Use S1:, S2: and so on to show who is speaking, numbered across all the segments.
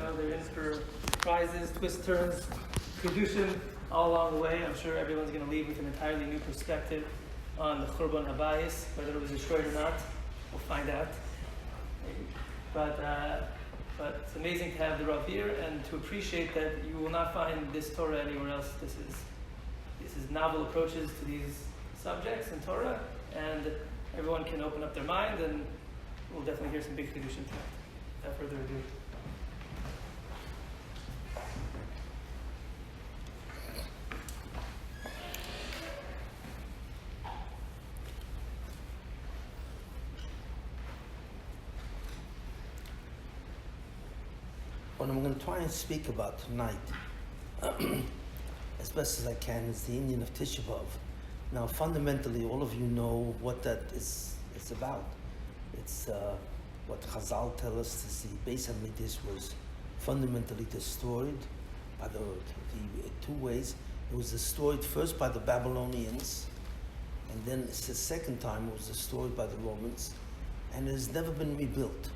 S1: know, they're in for surprises, twists, turns, kedushin all along the way. I'm sure everyone's going to leave with an entirely new perspective on the Churban Bais, whether it was destroyed or not. We'll find out. Maybe. But it's amazing to have the Rav here and to appreciate that you will not find this Torah anywhere else. This is novel approaches to these subjects in Torah, and everyone can open up their mind, and we'll definitely hear some big kedushin tonight. Without further ado.
S2: What I'm going to try and speak about tonight, as best as I can, is the Indian of Tisha. Now, fundamentally, all of you know what that is about. It's what Chazal tell us is the Bais HaMikdash was fundamentally destroyed by the two ways. It was destroyed first by the Babylonians, and then it's the second time it was destroyed by the Romans, and it has never been rebuilt.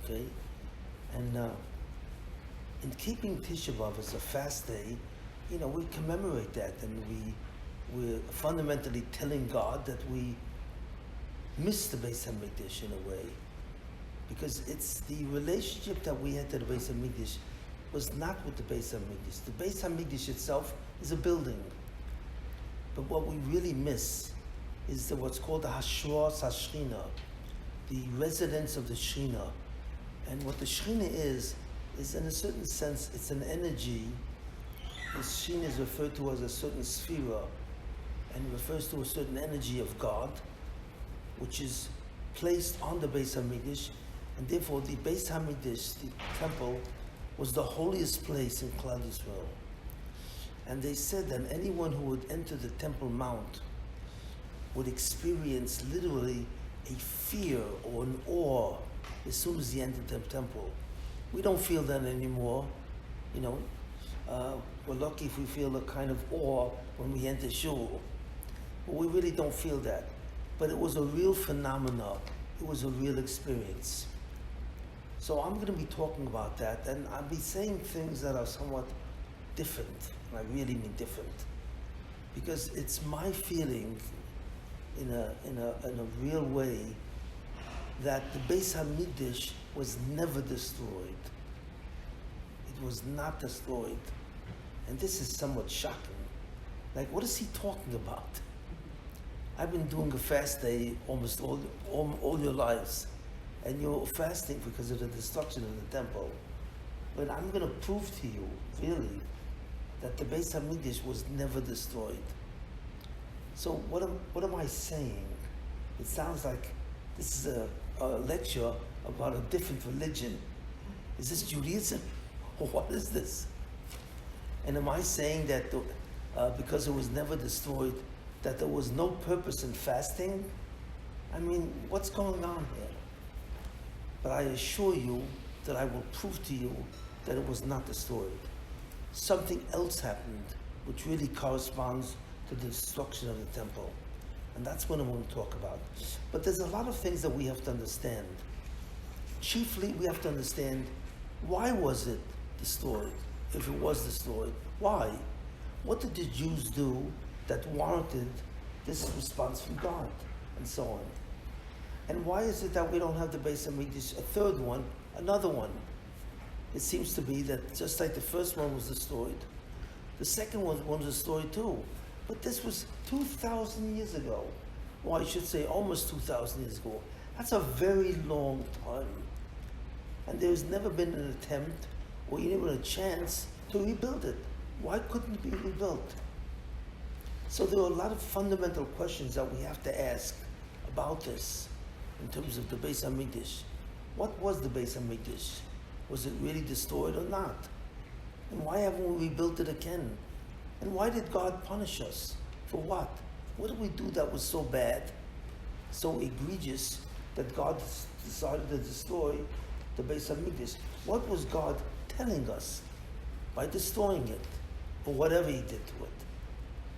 S2: Okay? And in keeping Tisha B'Av as a fast day, you know, we commemorate that, and we're fundamentally telling God that we miss the Bais HaMikdash in a way, because it's the relationship that we had to the Bais HaMikdash was not with the Bais HaMikdash. The Bais HaMikdash itself is a building, but what we really miss is what's called the Hashras HaShechina, the residence of the Shechina. And what the Shechina is in a certain sense, it's an energy. The Shechina is referred to as a certain sphera, and refers to a certain energy of God, which is placed on the Bais HaMikdash, and therefore the Bais HaMikdash, the temple, was the holiest place in Klal Yisrael. And they said that anyone who would enter the Temple Mount would experience literally a fear or an awe as soon as he entered the temple. We don't feel that anymore. You know, we're lucky if we feel a kind of awe when we enter shul. But we really don't feel that. But it was a real phenomenon. It was a real experience. So I'm going to be talking about that, and I'll be saying things that are somewhat different. And I really mean different, because it's my feeling, in a real way, that the Bais HaMikdash was never destroyed. It was not destroyed. And this is somewhat shocking. Like, what is he talking about? I've been doing a fast day almost all your lives, and you're fasting because of the destruction of the temple. But I'm going to prove to you, really, that the Bais HaMikdash was never destroyed. So what am I saying? It sounds like this is a lecture about a different religion. Is this Judaism? Or what is this? And am I saying that because it was never destroyed, that there was no purpose in fasting? I mean, what's going on here? But I assure you that I will prove to you that it was not destroyed. Something else happened which really corresponds to the destruction of the temple. And that's what I want to talk about. But there's a lot of things that we have to understand. Chiefly, we have to understand, why was it destroyed? If it was destroyed, why? What did the Jews do that warranted this response from God? And so on. And why is it that we don't have the Bais HaMikdash, a third one, another one? It seems to be that just like the first one was destroyed, the second one was destroyed too. But this was 2,000 years ago. Or I should say almost 2,000 years ago. That's a very long time. And there's never been an attempt or even a chance to rebuild it. Why couldn't it be rebuilt? So there are a lot of fundamental questions that we have to ask about this in terms of the Bais HaMikdash. What was the Bais HaMikdash? Was it really destroyed or not? And why haven't we rebuilt it again? And why did God punish us? For what? What did we do that was so bad, so egregious, that God decided to destroy the Bais HaMikdash? What was God telling us by destroying it, or whatever he did to it?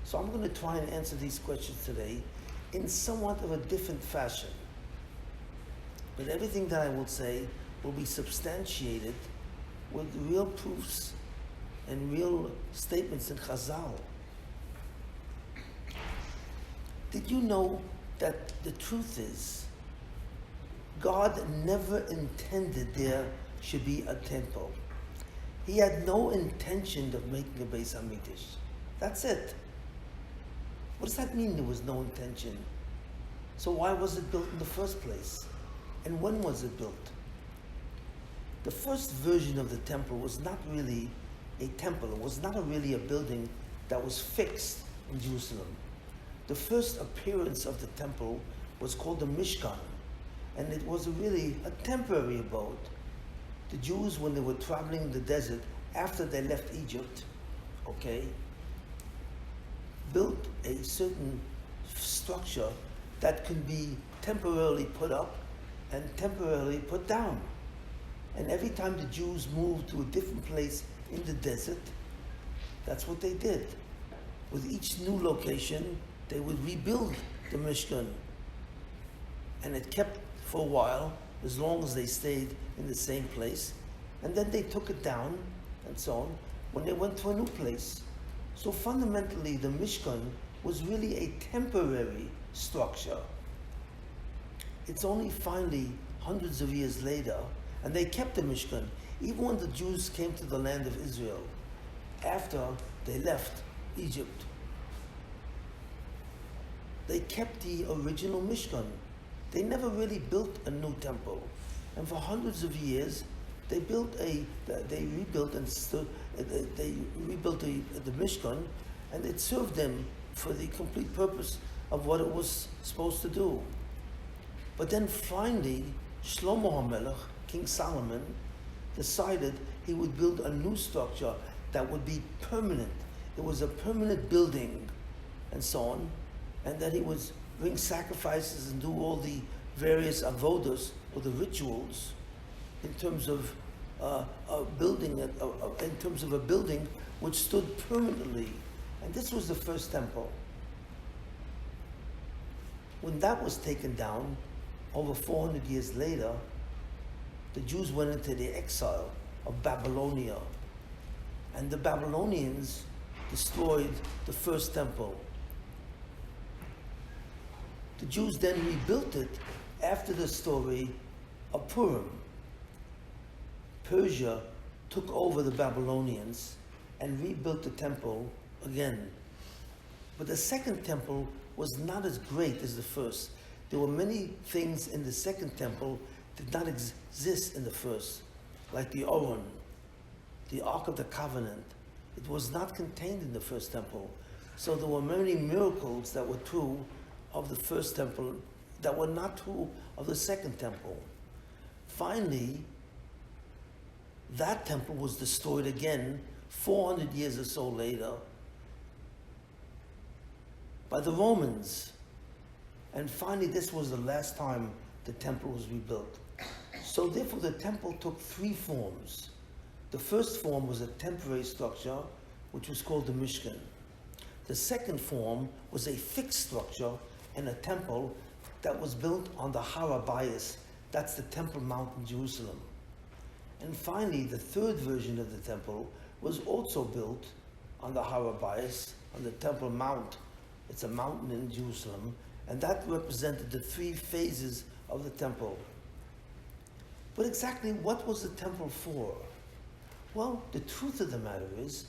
S2: So I'm going to try and answer these questions today in somewhat of a different fashion. But everything that I will say will be substantiated with real proofs and real statements in Chazal. Did you know that the truth is, God never intended there should be a temple. He had no intention of making a Bais HaMikdash. That's it. What does that mean, there was no intention? So why was it built in the first place? And when was it built? The first version of the temple was not really a temple. It was not really a building that was fixed in Jerusalem. The first appearance of the temple was called the Mishkan, and it was really a temporary abode. The Jews, when they were traveling in the desert after they left Egypt, built a certain structure that could be temporarily put up and temporarily put down. And every time the Jews moved to a different place in the desert, that's what they did. With each new location, they would rebuild the Mishkan. And it kept for a while, as long as they stayed in the same place. And then they took it down, and so on, when they went to a new place. So fundamentally, the Mishkan was really a temporary structure. It's only finally, hundreds of years later, and they kept the Mishkan, even when the Jews came to the land of Israel, after they left Egypt. They kept the original Mishkan. They never really built a new temple. And for hundreds of years, they rebuilt the Mishkan, and it served them for the complete purpose of what it was supposed to do. But then finally, Shlomo HaMelech, King Solomon, decided he would build a new structure that would be permanent. It was a permanent building, and so on, and that he would bring sacrifices and do all the various avodas, or the rituals, in terms of building in terms of a building which stood permanently. And this was the first temple. When that was taken down, over 400 years later, the Jews went into the exile of Babylonia. And the Babylonians destroyed the first temple. The Jews then rebuilt it after the story of Purim. Persia took over the Babylonians and rebuilt the temple again. But the second temple was not as great as the first. There were many things in the second temple that did not exist in the first, like the Oron, the Ark of the Covenant. It was not contained in the first temple. So there were many miracles that were true of the first temple that were not true of the second temple. Finally, that temple was destroyed again 400 years or so later by the Romans. And finally, this was the last time the temple was rebuilt. So therefore, the temple took three forms. The first form was a temporary structure, which was called the Mishkan. The second form was a fixed structure and a temple that was built on the Bais. That's the Temple Mount in Jerusalem. And finally, the third version of the temple was also built on the Bais, on the Temple Mount. It's a mountain in Jerusalem, and that represented the three phases of the temple. But exactly what was the temple for? Well, the truth of the matter is,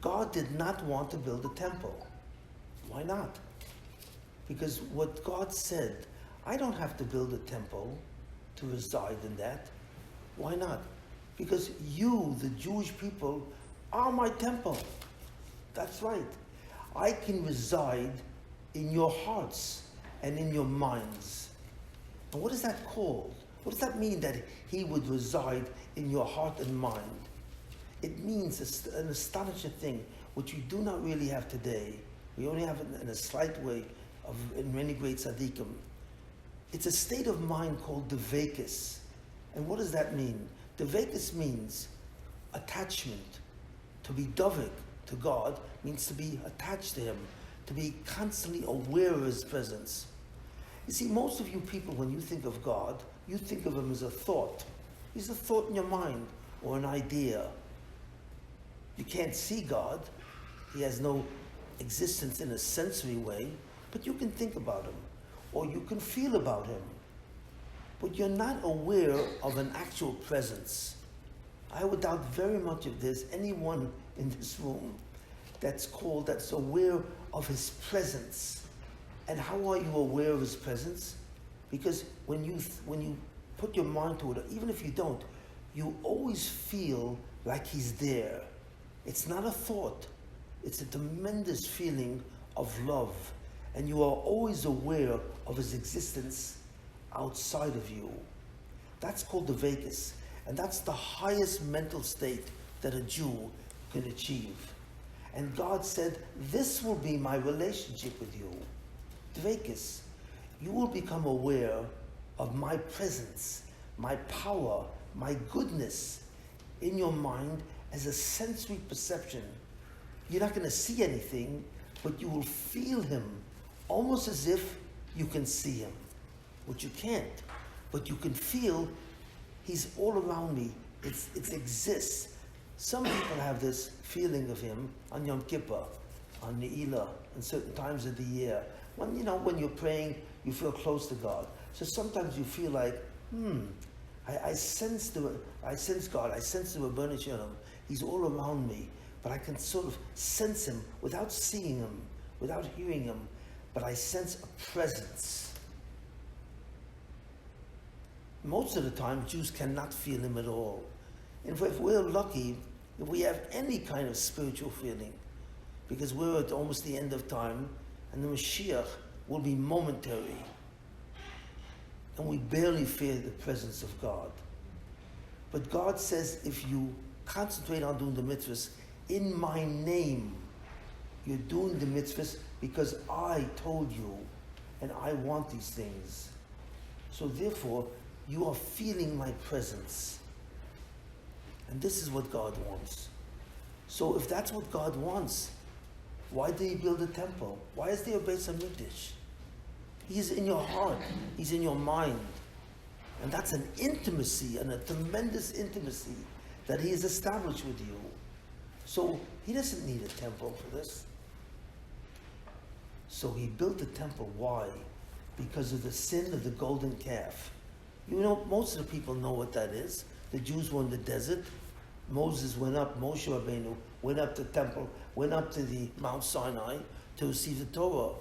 S2: God did not want to build a temple. Why not? Because what God said, I don't have to build a temple to reside in that. Why not? Because you, the Jewish people, are my temple. That's right. I can reside in your hearts and in your minds. And what is that called? What does that mean, that he would reside in your heart and mind? It means an astonishing thing, which we do not really have today. We only have it in a slight way in many great tzaddikim. It's a state of mind called devekis. And what does that mean? Devekis means attachment. To be dovek to God means to be attached to him, to be constantly aware of his presence. You see, most of you people, when you think of God, you think of him as a thought. He's a thought in your mind. or an idea. You can't see God. He has no existence in a sensory way, but you can think about him, or you can feel about him. But you're not aware of an actual presence. I would doubt very much if there's anyone in this room that's aware of his presence. And how are you aware of his presence? Because when you put your mind to it, even if you don't, you always feel like he's there. It's not a thought. It's a tremendous feeling of love. And you are always aware of his existence outside of you. That's called the Vekas. And that's the highest mental state that a Jew can achieve. And God said, this will be my relationship with you. Dvekas. You will become aware of my presence, my power, my goodness in your mind as a sensory perception. You're not going to see anything, but you will feel him almost as if you can see him, which you can't. But you can feel he's all around me. It exists. Some people have this feeling of him on Yom Kippur, on Ne'ilah, and certain times of the year. When you're praying, you feel close to God. So sometimes you feel like, I sense God, I sense the Rabbanu Shalom. He's all around me, but I can sort of sense him without seeing him, without hearing him, but I sense a presence. Most of the time, Jews cannot feel him at all. And if we're lucky, if we have any kind of spiritual feeling, because we're at almost the end of time, and the Mashiach will be momentary, and we barely feel the presence of God. But God says, if you concentrate on doing the mitzvahs in my name, you're doing the mitzvahs because I told you, and I want these things. So therefore, you are feeling my presence. And this is what God wants. So if that's what God wants, why did he build a temple? Why is there a Bais HaMikdash? He's in your heart. He's in your mind. And that's an intimacy, and a tremendous intimacy that he has established with you. So he doesn't need a temple for this. So he built a temple. Why? Because of the sin of the golden calf. Most of the people know what that is. The Jews were in the desert. Moses went up, Moshe Rabbeinu went up to the temple, went up to the Mount Sinai to receive the Torah.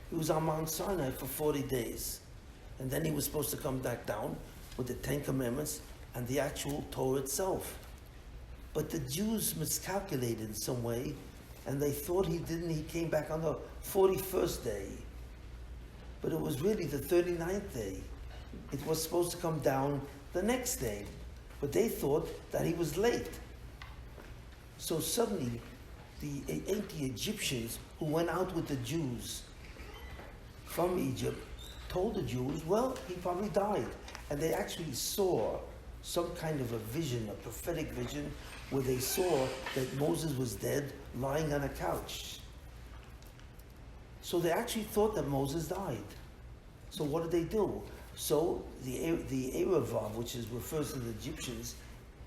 S2: He was on Mount Sinai for 40 days. And then he was supposed to come back down with the 10 Commandments and the actual Torah itself. But the Jews miscalculated in some way, and they thought he came back on the 41st day. But it was really the 39th day. It was supposed to come down the next day. But they thought that he was late. So suddenly, the Egyptians who went out with the Jews from Egypt told the Jews, well, he probably died. And they actually saw some kind of a vision, a prophetic vision, where they saw that Moses was dead, lying on a couch. So they actually thought that Moses died. So what did they do? So the Erevav, which refers to the Egyptians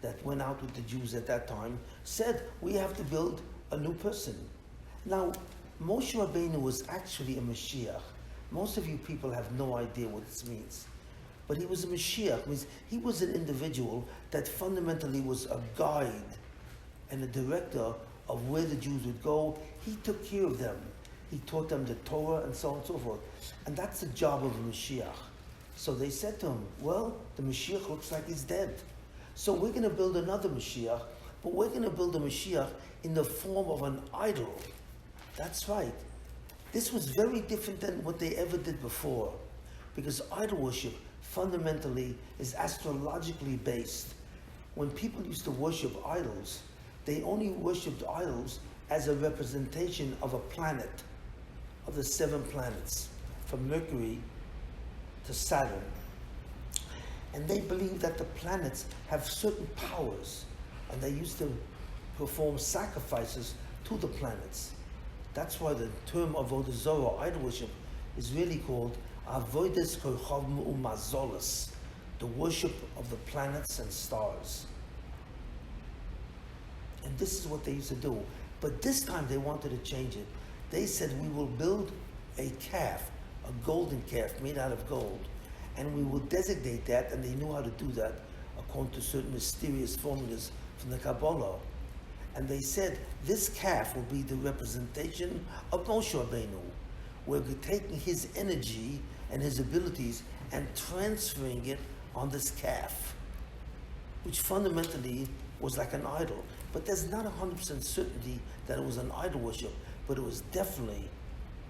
S2: that went out with the Jews at that time, said, we have to build a new person. Now, Moshe Rabbeinu was actually a Mashiach. Most of you people have no idea what this means. But he was a Mashiach. It means he was an individual that fundamentally was a guide and a director of where the Jews would go. He took care of them. He taught them the Torah and so on and so forth. And that's the job of a Mashiach. So they said to him, well, the Mashiach looks like he's dead. So we're going to build another Mashiach, but we're going to build a Mashiach in the form of an idol. That's right. This was very different than what they ever did before, because idol worship fundamentally is astrologically based. When people used to worship idols, they only worshipped idols as a representation of a planet, of the 7 planets, from Mercury to Saturn. And they believed that the planets have certain powers, and they used to perform sacrifices to the planets. That's why the term Avodah Zorah, idol worship, is really called Avodas Kochav U'Mazolos, the worship of the planets and stars. And this is what they used to do. But this time they wanted to change it. They said, we will build a calf, a golden calf made out of gold. And we will designate that, and they knew how to do that according to certain mysterious formulas from the Kabbalah. And they said, this calf will be the representation of Moshe Rabbeinu. We're taking his energy and his abilities and transferring it on this calf, which fundamentally was like an idol. But there's not 100% certainty that it was an idol worship, but it was definitely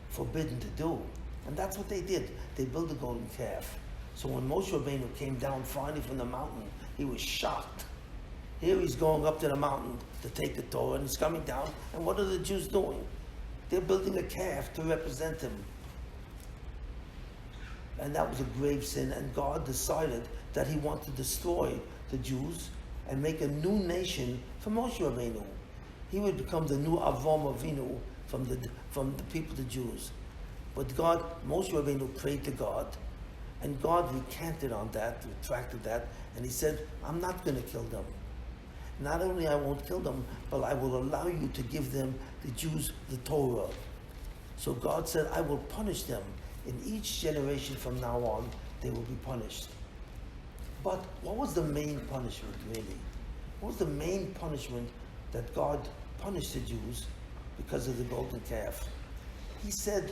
S2: forbidden to do. And that's what they did. They built a golden calf. So when Moshe Rabbeinu came down finally from the mountain, he was shocked. Here he's going up to the mountain to take the Torah, and he's coming down, and what are the Jews doing? They're building a calf to represent him. And that was a grave sin, and God decided that he wanted to destroy the Jews and make a new nation from Moshe Rabbeinu. He would become the new Avram Avinu from the people, the Jews. But Moshe Rabbeinu prayed to God, and God recanted on that, retracted that, and he said, I'm not going to kill them. Not only I won't kill them, but I will allow you to give them, the Jews, the Torah. So God said, I will punish them. In each generation from now on, they will be punished. But what was the main punishment, really? What was the main punishment that God punished the Jews because of the golden calf? He said,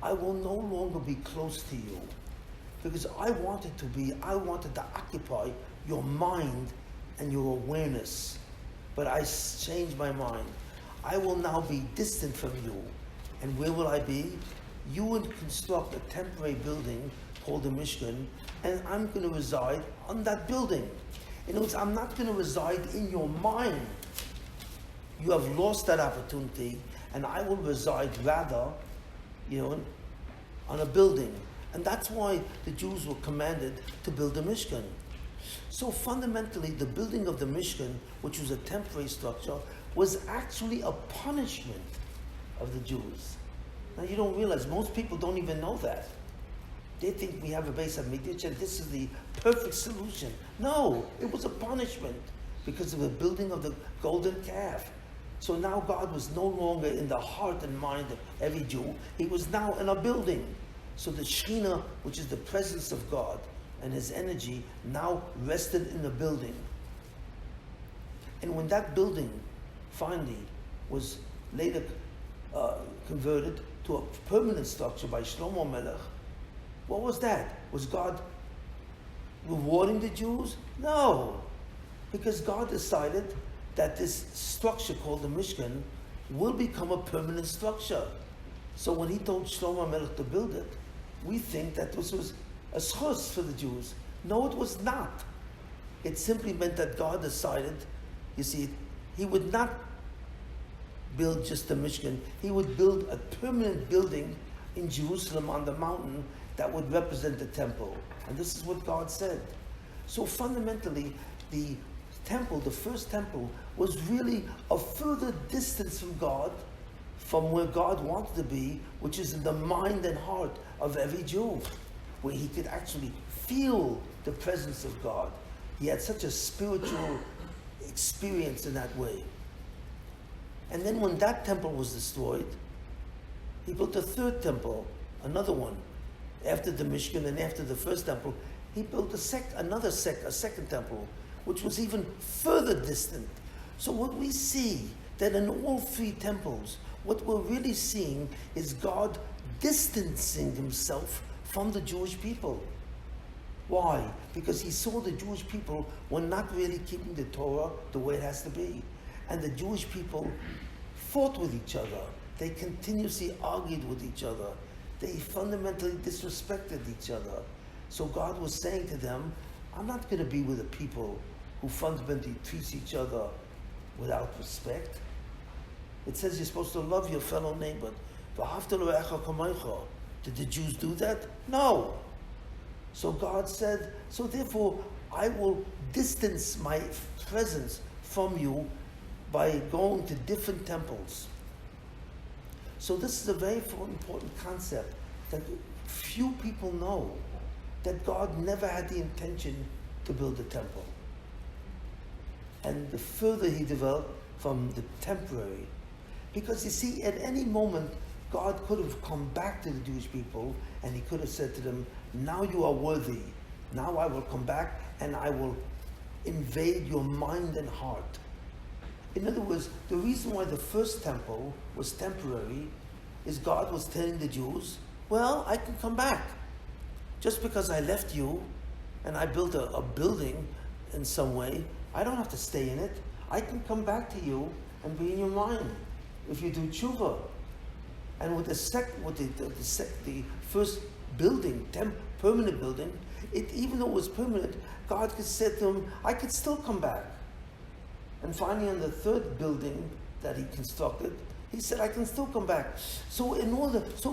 S2: I will no longer be close to you, because I wanted to occupy your mind and your awareness, but I changed my mind. I will now be distant from you. And where will I be? You would construct a temporary building called the Mishkan, and I'm going to reside on that building. In other words, I'm not going to reside in your mind. You have lost that opportunity, and I will reside rather, on a building. And that's why the Jews were commanded to build a Mishkan. So fundamentally, the building of the Mishkan, which was a temporary structure, was actually a punishment of the Jews. Now you don't realize, most people don't even know that. They think we have a Bais HaMikdash and this is the perfect solution. No, it was a punishment because of the building of the golden calf. So now God was no longer in the heart and mind of every Jew. He was now in a building. So the Shekhinah, which is the presence of God, and his energy now rested in the building. And when that building finally was later converted to a permanent structure by Shlomo Melech, what was that? Was God rewarding the Jews? No, because God decided that this structure called the Mishkan will become a permanent structure. So when he told Shlomo Melech to build it, we think that this was a schus for the Jews. No, it was not. It simply meant that God decided, you see, he would not build just a Mishkan. He would build a permanent building in Jerusalem on the mountain that would represent the temple. And this is what God said. So fundamentally, the temple, the first temple, was really a further distance from God, from where God wanted to be, which is in the mind and heart of every Jew, where he could actually feel the presence of God. He had such a spiritual experience in that way. And then when that temple was destroyed, he built a third temple, another one. After the Mishkan and after the first temple, he built a second temple, which was even further distant. So what we see, that in all three temples, what we're really seeing is God distancing himself from the Jewish people. Why? Because he saw the Jewish people were not really keeping the Torah the way it has to be. And the Jewish people fought with each other. They continuously argued with each other. They fundamentally disrespected each other. So God was saying to them, I'm not going to be with the people who fundamentally treat each other without respect. It says you're supposed to love your fellow neighbor. Did the Jews do that? No. So God said, so therefore I will distance my presence from you by going to different temples. So this is a very important concept that few people know, that God never had the intention to build a temple. And the further he developed, from the temporary. Because you see, at any moment, God could have come back to the Jewish people and he could have said to them, now you are worthy. Now I will come back and I will invade your mind and heart. In other words, the reason why the first temple was temporary is God was telling the Jews, well, I can come back. Just because I left you and I built a building in some way, I don't have to stay in it. I can come back to you and be in your mind if you do tshuva. And with the first building, permanent building, even though it was permanent, God could say to him, I could still come back. And finally, on the third building that he constructed, he said, I can still come back. So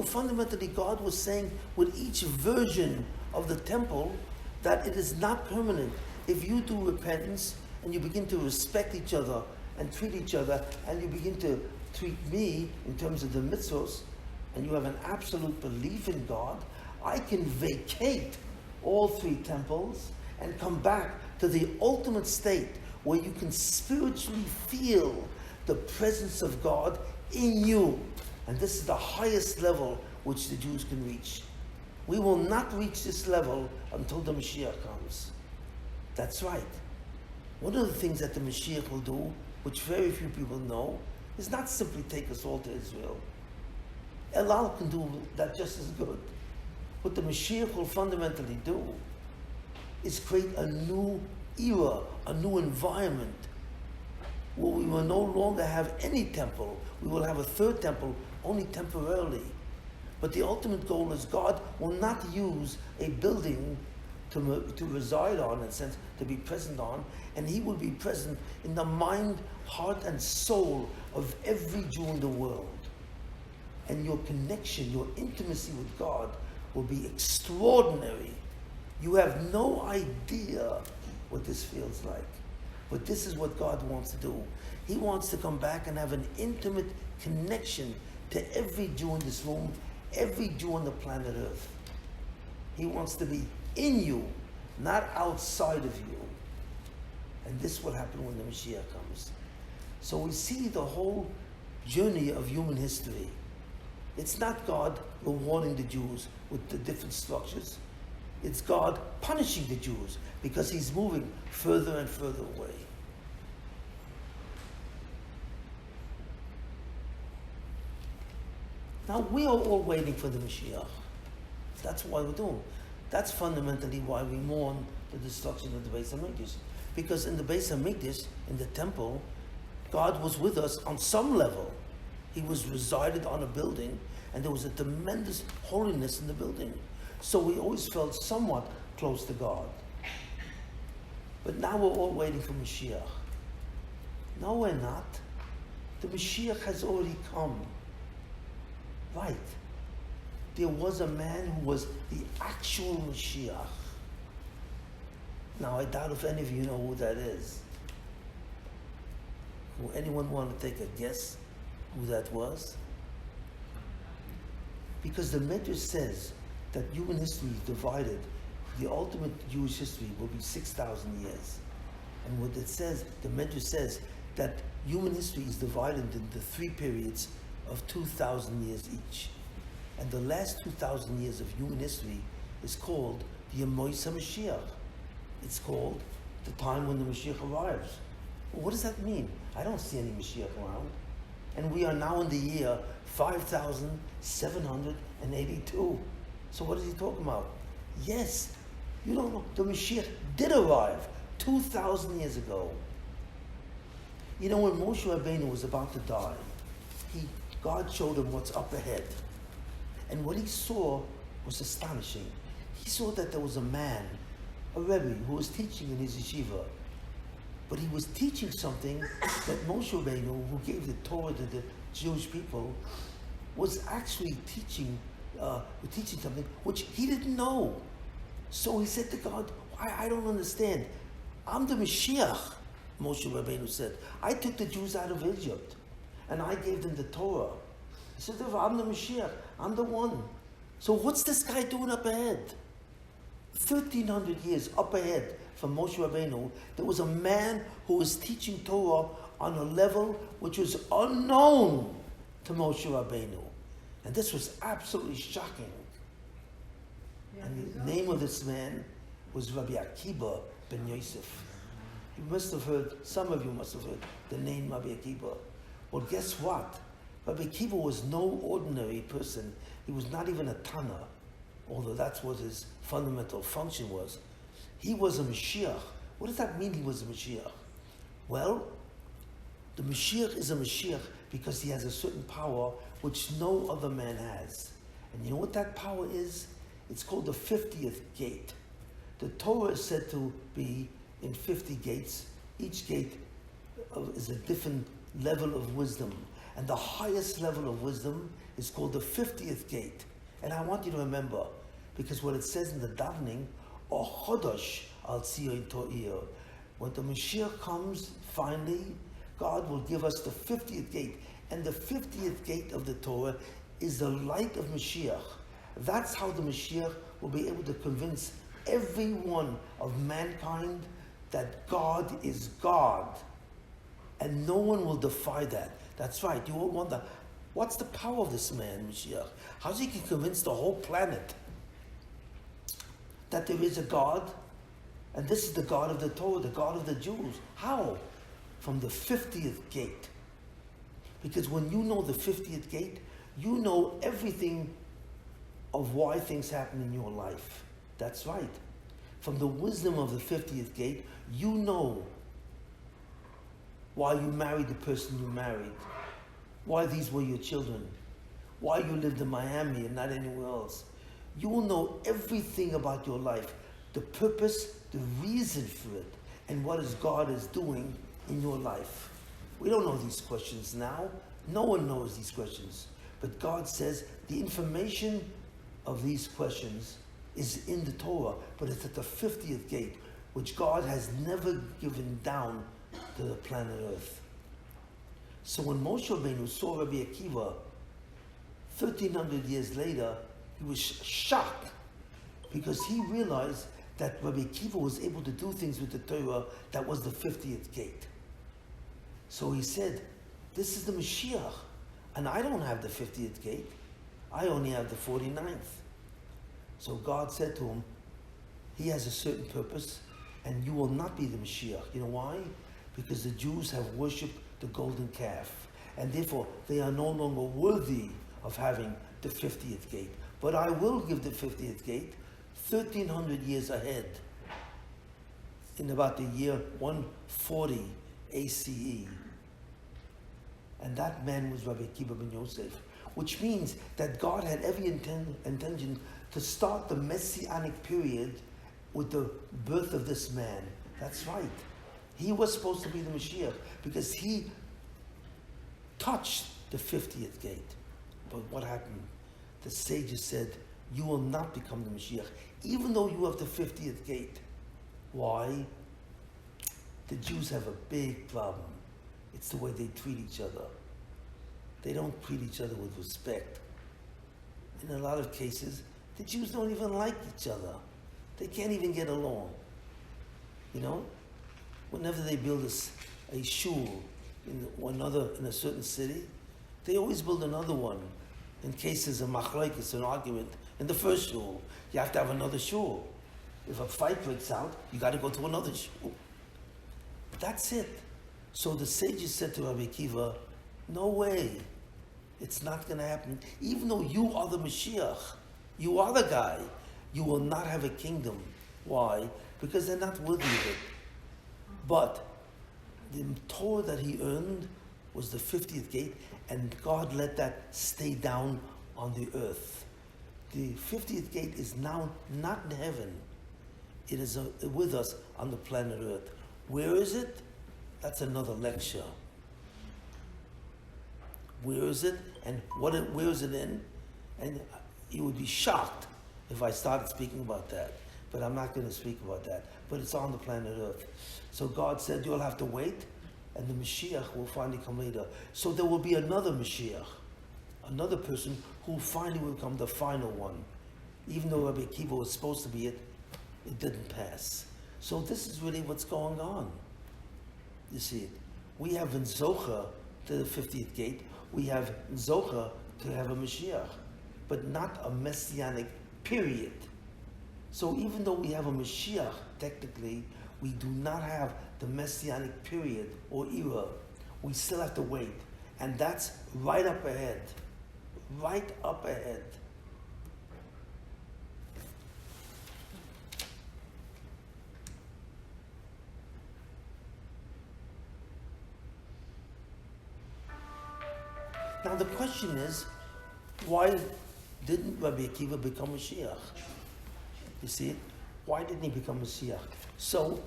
S2: fundamentally, God was saying with each version of the temple that it is not permanent. If you do repentance and you begin to respect each other and treat each other, and you begin to treat me in terms of the mitzvos, and you have an absolute belief in God, I can vacate all three temples and come back to the ultimate state where you can spiritually feel the presence of God in you. And this is the highest level which the Jews can reach. We will not reach this level until the Mashiach comes. That's right. One of the things that the Mashiach will do, which very few people know, is not simply take us all to Israel. El Al can do that just as good. What the Mashiach will fundamentally do is create a new era, a new environment, where we will no longer have any temple. We will have a third temple, only temporarily. But the ultimate goal is God will not use a building to reside on, in a sense, to be present on, and he will be present in the mind, heart, and soul of every Jew in the world. And your connection, your intimacy with God will be extraordinary. You have no idea what this feels like. But this is what God wants to do. He wants to come back and have an intimate connection to every Jew in this room, every Jew on the planet Earth. He wants to be in you, not outside of you. And this will happen when the Mashiach comes. So we see the whole journey of human history. It's not God rewarding the Jews with the different structures. It's God punishing the Jews because he's moving further and further away. Now we are all waiting for the Mashiach. That's why we're doing. That's fundamentally why we mourn the destruction of the Bais HaMikdash. Because in the Bais HaMikdash, in the temple, God was with us on some level. He was resided on a building, and there was a tremendous holiness in the building. So we always felt somewhat close to God. But now we're all waiting for Mashiach. No, we're not. The Mashiach has already come. Right. There was a man who was the actual Mashiach. Now, I doubt if any of you know who that is. Will anyone want to take a guess who that was? Because the Midrash says that human history is divided. The ultimate Jewish history will be 6,000 years. And what it says, the Midrash says that human history is divided into three periods of 2,000 years each. And the last 2,000 years of human history is called the Yemois HaMashiach. It's called the time when the Mashiach arrives. Well, what does that mean? I don't see any Mashiach around. And we are now in the year 5,782. So what is he talking about? Yes, you don't know. The Mashiach did arrive 2,000 years ago. You know, when Moshe Rabbeinu was about to die, God showed him what's up ahead. And what he saw was astonishing. He saw that there was a man, a Rebbe, who was teaching in his yeshiva. But he was teaching something that Moshe Rabbeinu, who gave the Torah to the Jewish people, was actually teaching something which he didn't know. So he said to God, I don't understand. I'm the Mashiach, Moshe Rabbeinu said. I took the Jews out of Egypt, and I gave them the Torah. He said, I'm the Mashiach. I'm the one. So what's this guy doing up ahead? 1,300 years up ahead from Moshe Rabbeinu, there was a man who was teaching Torah on a level which was unknown to Moshe Rabbeinu. And this was absolutely shocking. And the name of this man was Rabbi Akiva ben Yosef. You must have heard, some of you must have heard the name Rabbi Akiva. Well, guess what? Rabbi Akiva was no ordinary person. He was not even a Tana, although that's what his fundamental function was. He was a Mashiach. What does that mean, he was a Mashiach? Well, the Mashiach is a Mashiach because he has a certain power which no other man has. And you know what that power is? It's called the 50th gate. The Torah is said to be in 50 gates. Each gate is a different level of wisdom. And the highest level of wisdom is called the 50th gate. And I want you to remember, because what it says in the davening, O Chodosh al Tzion To'ir. When the Mashiach comes, finally, God will give us the 50th gate. And the 50th gate of the Torah is the light of Mashiach. That's how the Mashiach will be able to convince every one of mankind that God is God. And no one will defy that. That's right. You all wonder, what's the power of this man, Mashiach? How's he can convince the whole planet that there is a God? And this is the God of the Torah, the God of the Jews. How? From the 50th gate. Because when you know the 50th gate, you know everything of why things happen in your life. That's right. From the wisdom of the 50th gate, you know why you married the person you married, why these were your children, why you lived in Miami and not anywhere else. You will know everything about your life, the purpose, the reason for it, and what is God is doing in your life. We don't know these questions now. No one knows these questions. But God says the information of these questions is in the Torah, but it's at the 50th gate, which God has never given down to the planet Earth. So when Moshe Rabbeinu saw Rabbi Akiva 1,300 years later, he was shocked because he realized that Rabbi Akiva was able to do things with the Torah that was the 50th gate. So he said, this is the Mashiach, and I don't have the 50th gate. I only have the 49th. So God said to him, he has a certain purpose, and you will not be the Mashiach. You know why? Because the Jews have worshipped the golden calf, and therefore they are no longer worthy of having the 50th gate. But I will give the 50th gate 1,300 years ahead, in about the year 140 ACE. And that man was Rabbi Akiva ben Yosef, which means that God had every intention to start the Messianic period with the birth of this man. That's right. He was supposed to be the Mashiach because he touched the 50th gate. But what happened? The sages said, you will not become the Mashiach, even though you have the 50th gate. Why? The Jews have a big problem. It's the way they treat each other. They don't treat each other with respect. In a lot of cases, the Jews don't even like each other. They can't even get along. You know? Whenever they build a shul in a certain city, they always build another one in case there's a machlokes, an argument. In the first shul, you have to have another shul. If a fight breaks out, you got to go to another shul. That's it. So the sages said to Rabbi Akiva, no way. It's not going to happen. Even though you are the Mashiach, you are the guy, you will not have a kingdom. Why? Because they're not worthy of it. But the Torah that he earned was the 50th gate, and God let that stay down on the earth. The 50th gate is now not in heaven. It is with us on the planet Earth. Where is it? That's another lecture. Where is it? And where is it in? And you would be shocked if I started speaking about that. But I'm not going to speak about that. But it's on the planet Earth. So God said, you'll have to wait, and the Mashiach will finally come later. So there will be another Mashiach, another person who finally will become the final one. Even though Rabbi Akiva was supposed to be it, it didn't pass. So this is really what's going on. You see it. We have in Zocha to the 50th gate, we have Zocha to have a Mashiach, but not a messianic period. So even though we have a Mashiach, technically, we do not have the messianic period or era. We still have to wait. And that's right up ahead. Right up ahead. Now the question is, why didn't Rabbi Akiva become a Mashiach? You see it? Why didn't he become a Mashiach? So,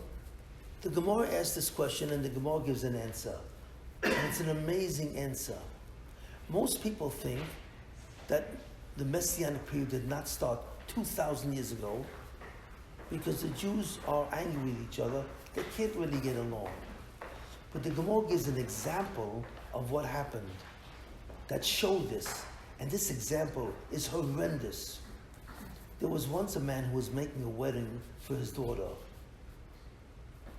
S2: the Gemara asks this question and the Gemara gives an answer. And it's an amazing answer. Most people think that the Messianic period did not start 2,000 years ago because the Jews are angry with each other. They can't really get along. But the Gemara gives an example of what happened that showed this. And this example is horrendous. There was once a man who was making a wedding for his daughter.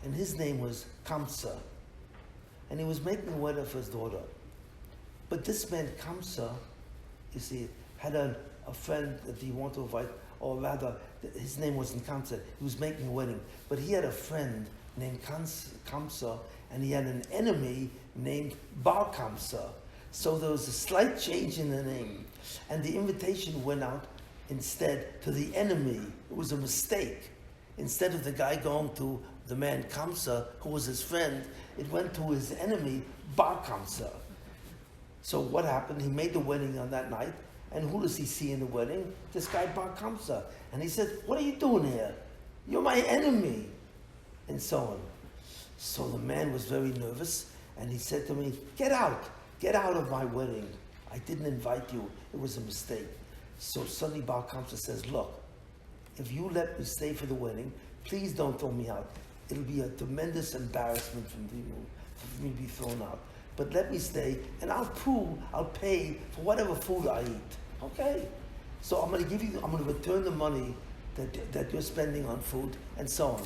S2: And his name was Kamsa. And he was making a wedding for his daughter. But this man, Kamsa, you see, had a friend that he wanted to invite, or rather, his name wasn't Kamsa. He was making a wedding. But he had a friend named Kamsa, and he had an enemy named Bar Kamsa. So there was a slight change in the name. And the invitation went out instead to the enemy. It was a mistake. Instead of the guy going to the man Kamsa, who was his friend, it went to his enemy, Bar Kamsa. So what happened? He made the wedding on that night, and who does he see in the wedding? This guy Bar Kamsa. And he said, "What are you doing here? You're my enemy." And so on. So the man was very nervous, and he said to me, "Get out. Get out of my wedding. I didn't invite you. It was a mistake." So suddenly Bar Kamsa says, "Look, if you let me stay for the wedding, please don't throw me out. It'll be a tremendous embarrassment for me to be thrown out. But let me stay, and I'll pay for whatever food I eat. Okay? So I'm going to return the money that you're spending on food, and so on."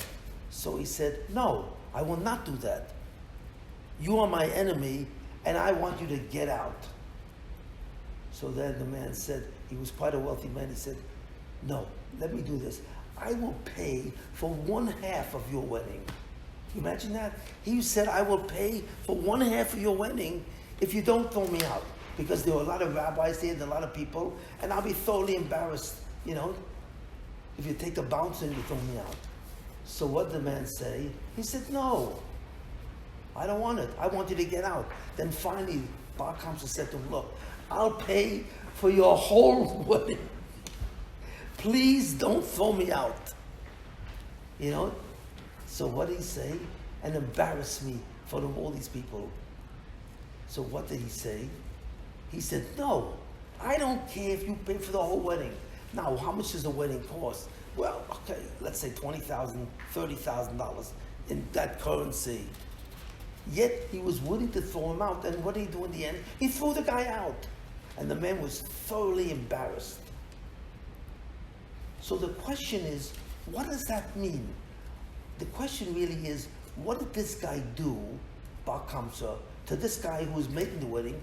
S2: So he said, "No, I will not do that. You are my enemy, and I want you to get out." So then the man said, he was quite a wealthy man, he said, "No, let me do this. I will pay for 1/2 of your wedding." Can you imagine that? He said, "I will pay for 1/2 of your wedding if you don't throw me out." Because there were a lot of rabbis there and a lot of people, and I'll be thoroughly embarrassed, if you take the bouncer and you throw me out. So what did the man say? He said, "No, I don't want it. I want you to get out." Then finally, Bar Kamsa said to him, "Look, I'll pay for your whole wedding. Please don't throw me out." So what did he say? And embarrass me for all these people. So what did he say? He said, "No, I don't care if you pay for the whole wedding. Now, how much does the wedding cost? Well, okay, let's say $20,000, $30,000 in that currency." Yet he was willing to throw him out. And what did he do in the end? He threw the guy out. And the man was thoroughly embarrassed. So the question is, what does that mean? The question really is, what did this guy do, Bar Kamsa, to this guy who was making the wedding,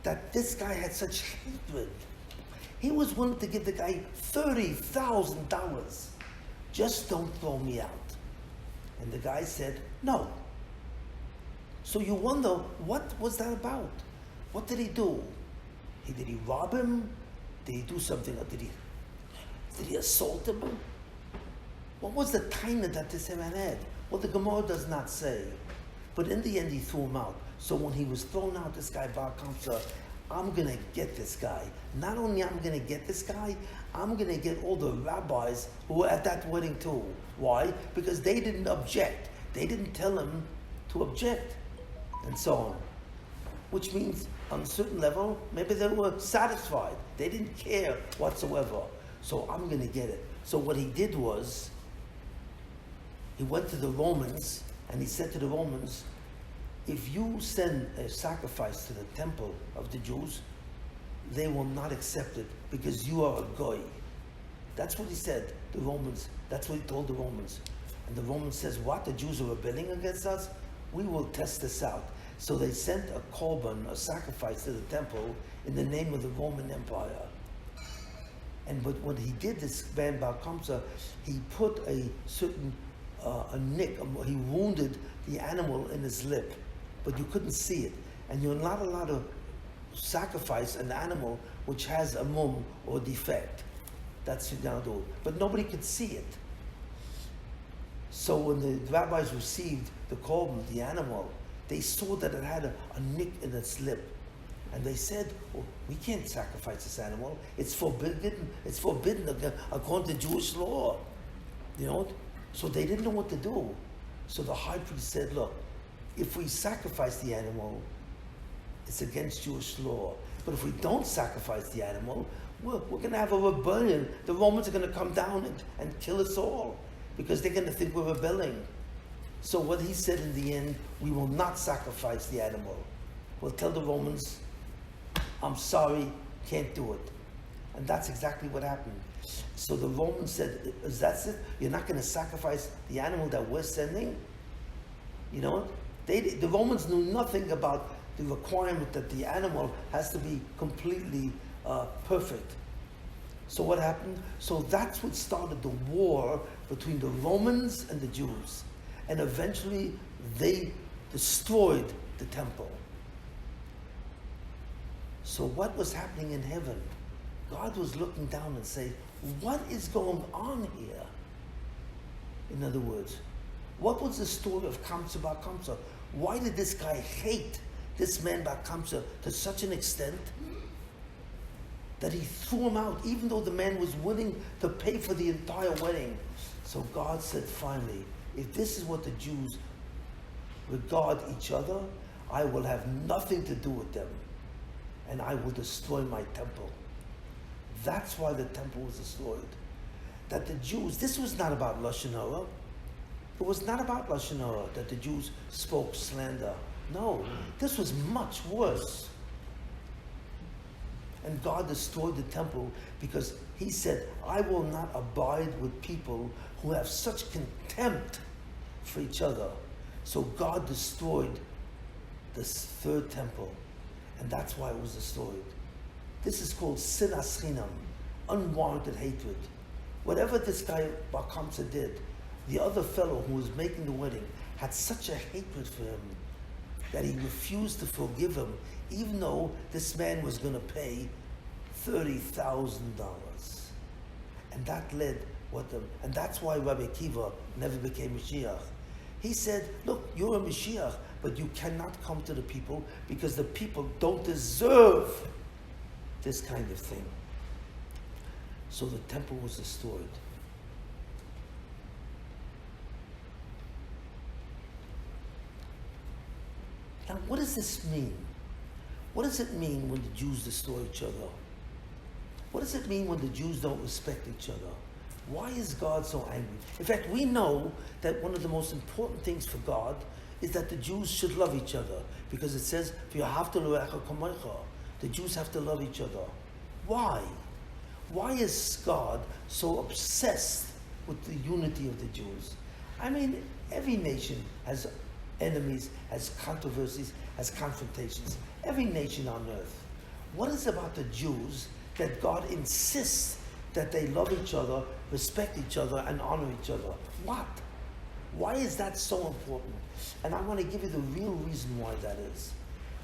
S2: that this guy had such hatred? He was willing to give the guy $30,000. "Just don't throw me out." And the guy said, "No." So you wonder, what was that about? What did he do? Did he rob him? Did he do something? Or did he assault him? What was the kindness that this man had? Well, the Gemara does not say. But in the end, he threw him out. So when he was thrown out, this guy, Bar Kamsa, "I'm going to get this guy. Not only I'm going to get this guy, I'm going to get all the rabbis who were at that wedding too." Why? Because they didn't object. They didn't tell him to object. And so on. Which means, on a certain level, maybe they were satisfied. They didn't care whatsoever. So I'm going to get it. So what he did was, he went to the Romans, and he said to the Romans, "If you send a sacrifice to the temple of the Jews, they will not accept it because you are a goy." That's what he said, the Romans. That's what he told the Romans. And the Roman says, what? The Jews are rebelling against us? We will test this out. So they sent a Churban, a sacrifice to the temple in the name of the Roman Empire. But when he did this Kamsa and Bar Kamsa, he put a certain a nick, he wounded the animal in his lip, but you couldn't see it. And you're not allowed to sacrifice an animal which has a mum or defect. That's what you're not doing. But nobody could see it. So when the rabbis received the Churban, the animal, they saw that it had a nick in its lip. And they said, oh, we can't sacrifice this animal. It's forbidden. It's forbidden according to Jewish law. You know? So they didn't know what to do. So the high priest said, look, if we sacrifice the animal, it's against Jewish law. But if we don't sacrifice the animal, we're going to have a rebellion. The Romans are going to come down and kill us all because they're going to think we're rebelling. So what he said in the end, we will not sacrifice the animal. We'll tell the Romans, I'm sorry, can't do it. And that's exactly what happened. So the Romans said, is that it? You're not going to sacrifice the animal that we're sending? You know, the Romans knew nothing about the requirement that the animal has to be completely perfect. So what happened? So that's what started the war between the Romans and the Jews. And eventually they destroyed the temple. So what was happening in heaven? God was looking down and saying, what is going on here? In other words, what was the story of Kamsa and Bar Kamsa? Why did this guy hate this man Bar Kamsa to such an extent that he threw him out, even though the man was willing to pay for the entire wedding? So God said, finally, if this is what the Jews regard each other, I will have nothing to do with them, and I will destroy my temple. That's why the temple was destroyed. That the Jews, this was not about Lashon Hara. It was not about Lashon Hara that the Jews spoke slander. No, this was much worse. And God destroyed the temple because he said, I will not abide with people who have such contempt for each other. So God destroyed this third temple, and that's why it was destroyed. This is called sinas chinam, unwarranted hatred. Whatever this guy Bar Kamsa did, the other fellow who was making the wedding had such a hatred for him that he refused to forgive him, even though this man was going to pay $30,000. And that led and that's why Rabbi Akiva never became Mashiach. He said, look, you're a Mashiach, but you cannot come to the people because the people don't deserve this kind of thing. So the temple was destroyed. Now, what does this mean? What does it mean when the Jews destroy each other? What does it mean when the Jews don't respect each other? Why is God so angry? In fact, we know that one of the most important things for God is that the Jews should love each other, because it says, the Jews have to love each other. Why? Why is God so obsessed with the unity of the Jews? I mean, every nation has enemies, has controversies, has confrontations. Every nation on earth. What is it about the Jews that God insists that they love each other, respect each other, and honor each other? What? Why is that so important? And I want to give you the real reason why that is.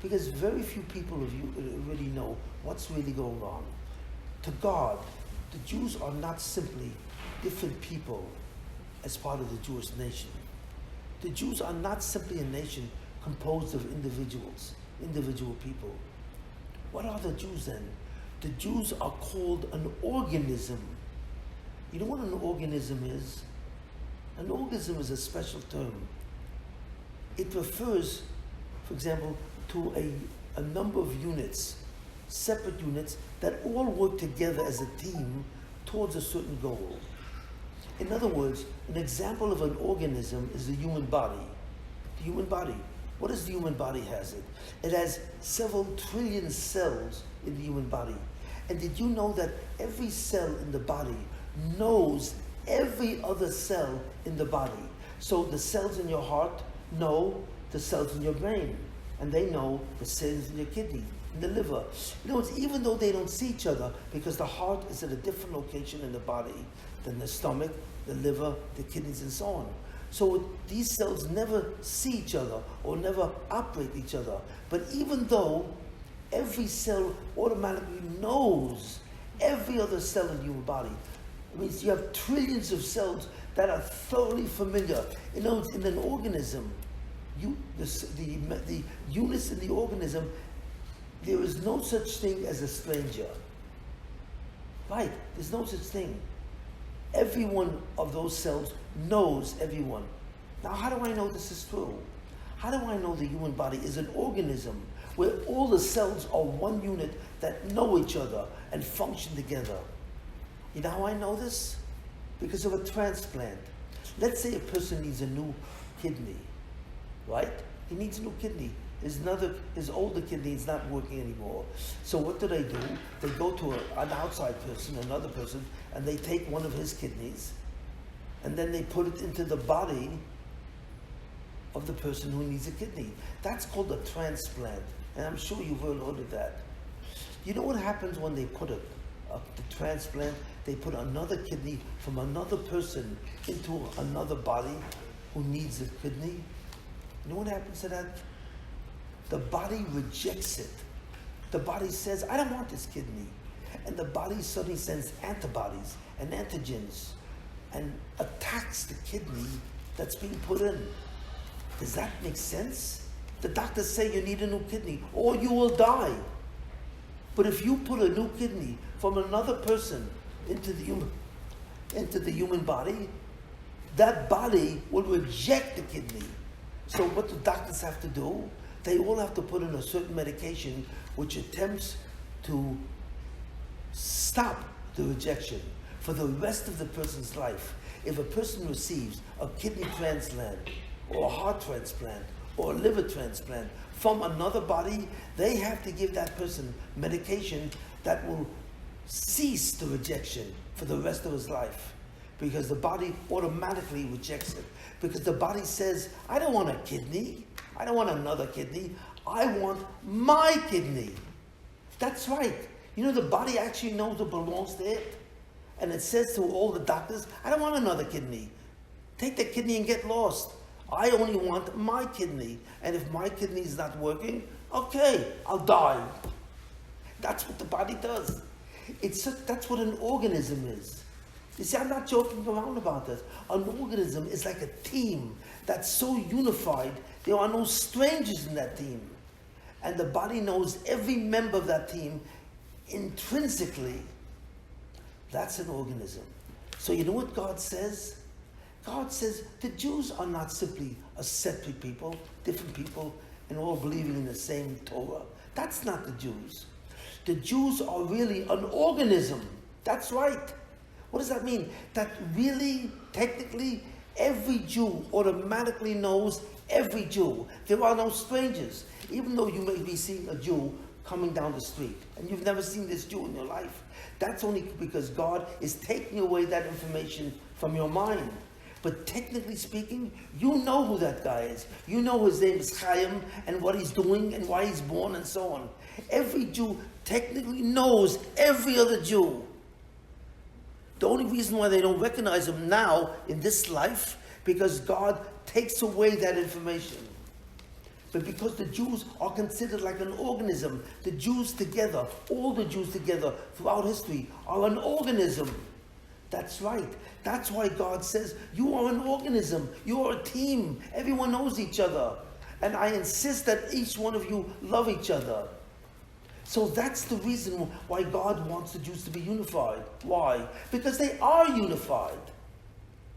S2: Because very few people of you really know what's really going on. To God, the Jews are not simply different people as part of the Jewish nation. The Jews are not simply a nation composed of individual people. What are the Jews then? The Jews are called an organism. You know what an organism is? An organism is a special term. It refers, for example, to a number of units, separate units, that all work together as a team towards a certain goal. In other words, an example of an organism is the human body. The human body. What does the human body has? It has several trillion cells in the human body. And did you know that every cell in the body knows every other cell in the body? So the cells in your heart know the cells in your brain, and they know the cells in your kidney, in the liver. Even though they don't see each other, because the heart is at a different location in the body than the stomach, the liver, the kidneys, and so on. So these cells never see each other or never operate each other. But even though every cell automatically knows every other cell in the human body, it means you have trillions of cells that are thoroughly familiar. In an organism, the units in the organism, there is no such thing as a stranger. Right? There's no such thing. Every one of those cells knows everyone. Now, how do I know this is true? How do I know the human body is an organism where all the cells are one unit that know each other and function together? You know how I know this? Because of a transplant. Let's say a person needs a new kidney, right? He needs a new kidney. His older kidney is not working anymore. So what do? They go to an outside person, another person, and they take one of his kidneys, and then they put it into the body of the person who needs a kidney. That's called a transplant, and I'm sure you've heard of that. You know what happens when they put the transplant? They put another kidney from another person into another body who needs a kidney. You know what happens to that? The body rejects it. The body says, I don't want this kidney. And the body suddenly sends antibodies and antigens and attacks the kidney that's being put in. Does that make sense? The doctors say you need a new kidney or you will die. But if you put a new kidney from another person into the human body, that body will reject the kidney. So what do doctors have to do? They all have to put in a certain medication which attempts to stop the rejection for the rest of the person's life. If a person receives a kidney transplant or a heart transplant or a liver transplant from another body, they have to give that person medication that will cease the rejection for the rest of his life, because the body automatically rejects it. Because the body says, I don't want a kidney. I don't want another kidney. I want my kidney. That's right. You know, the body actually knows it belongs to it. And it says to all the doctors, I don't want another kidney. Take the kidney and get lost. I only want my kidney. And if my kidney is not working, okay, I'll die. That's what the body does. That's what an organism is. You see, I'm not joking around about this. An organism is like a team that's so unified, there are no strangers in that team. And the body knows every member of that team intrinsically. That's an organism. So you know what God says? God says the Jews are not simply a separate people, different people, and all believing in the same Torah. That's not the Jews. The Jews are really an organism. That's right. What does that mean? That really, technically, every Jew automatically knows every Jew. There are no strangers. Even though you may be seeing a Jew coming down the street, and you've never seen this Jew in your life, that's only because God is taking away that information from your mind. But technically speaking, you know who that guy is. You know his name is Chaim, and what he's doing, and why he's born, and so on. Every Jew technically knows every other Jew. The only reason why they don't recognize him now in this life, because God takes away that information. But because the Jews are considered like an organism, the Jews together, all the Jews together throughout history are an organism. That's right. That's why God says, you are an organism. You are a team. Everyone knows each other. And I insist that each one of you love each other. So that's the reason why God wants the Jews to be unified. Why? Because they are unified.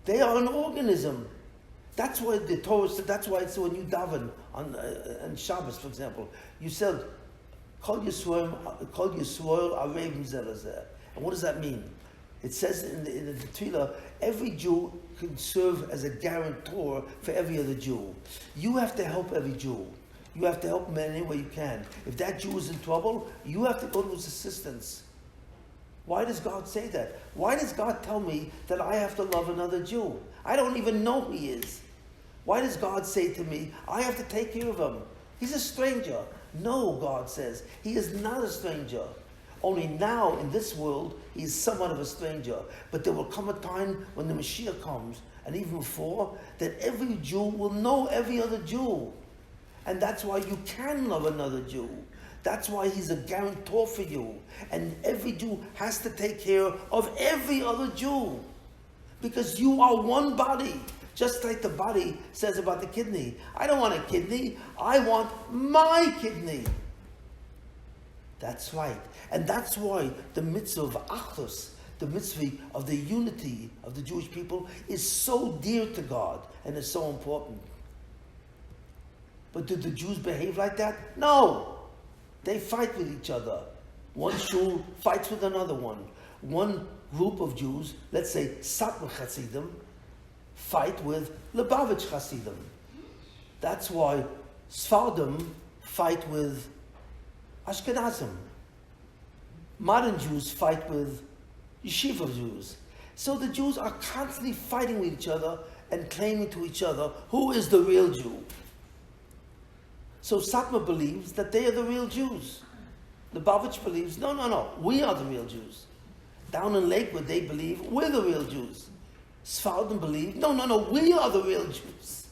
S2: They are an organism. That's why the Torah said, that's why it's when you daven on Shabbos, for example, you said, Kol Yisrael Arevim Zeh Lezeh. And what does that mean? It says in the Tefillah, every Jew can serve as a guarantor for every other Jew. You have to help every Jew. You have to help him in any way you can. If that Jew is in trouble, you have to go to his assistance. Why does God say that? Why does God tell me that I have to love another Jew? I don't even know who he is. Why does God say to me, I have to take care of him? He's a stranger. No, God says, he is not a stranger. Only now, in this world, he is somewhat of a stranger. But there will come a time when the Mashiach comes, and even before, that every Jew will know every other Jew. And that's why you can love another Jew. That's why he's a guarantor for you. And every Jew has to take care of every other Jew. Because you are one body. Just like the body says about the kidney. I don't want a kidney. I want my kidney. That's right. And that's why the mitzvah of Achdus, the mitzvah of the unity of the Jewish people, is so dear to God and is so important. But do the Jews behave like that? No. They fight with each other. One shul fights with another one. One group of Jews, let's say Satmar Hasidim, fight with Lubavitch Hasidim. That's why Sfardim fight with Ashkenazim. Modern Jews fight with Yeshiva Jews. So the Jews are constantly fighting with each other and claiming to each other who is the real Jew. So Satmar believes that they are the real Jews. Lubavitch believes, no, we are the real Jews. Down in Lakewood, they believe we're the real Jews. Sfardim believe, no, we are the real Jews.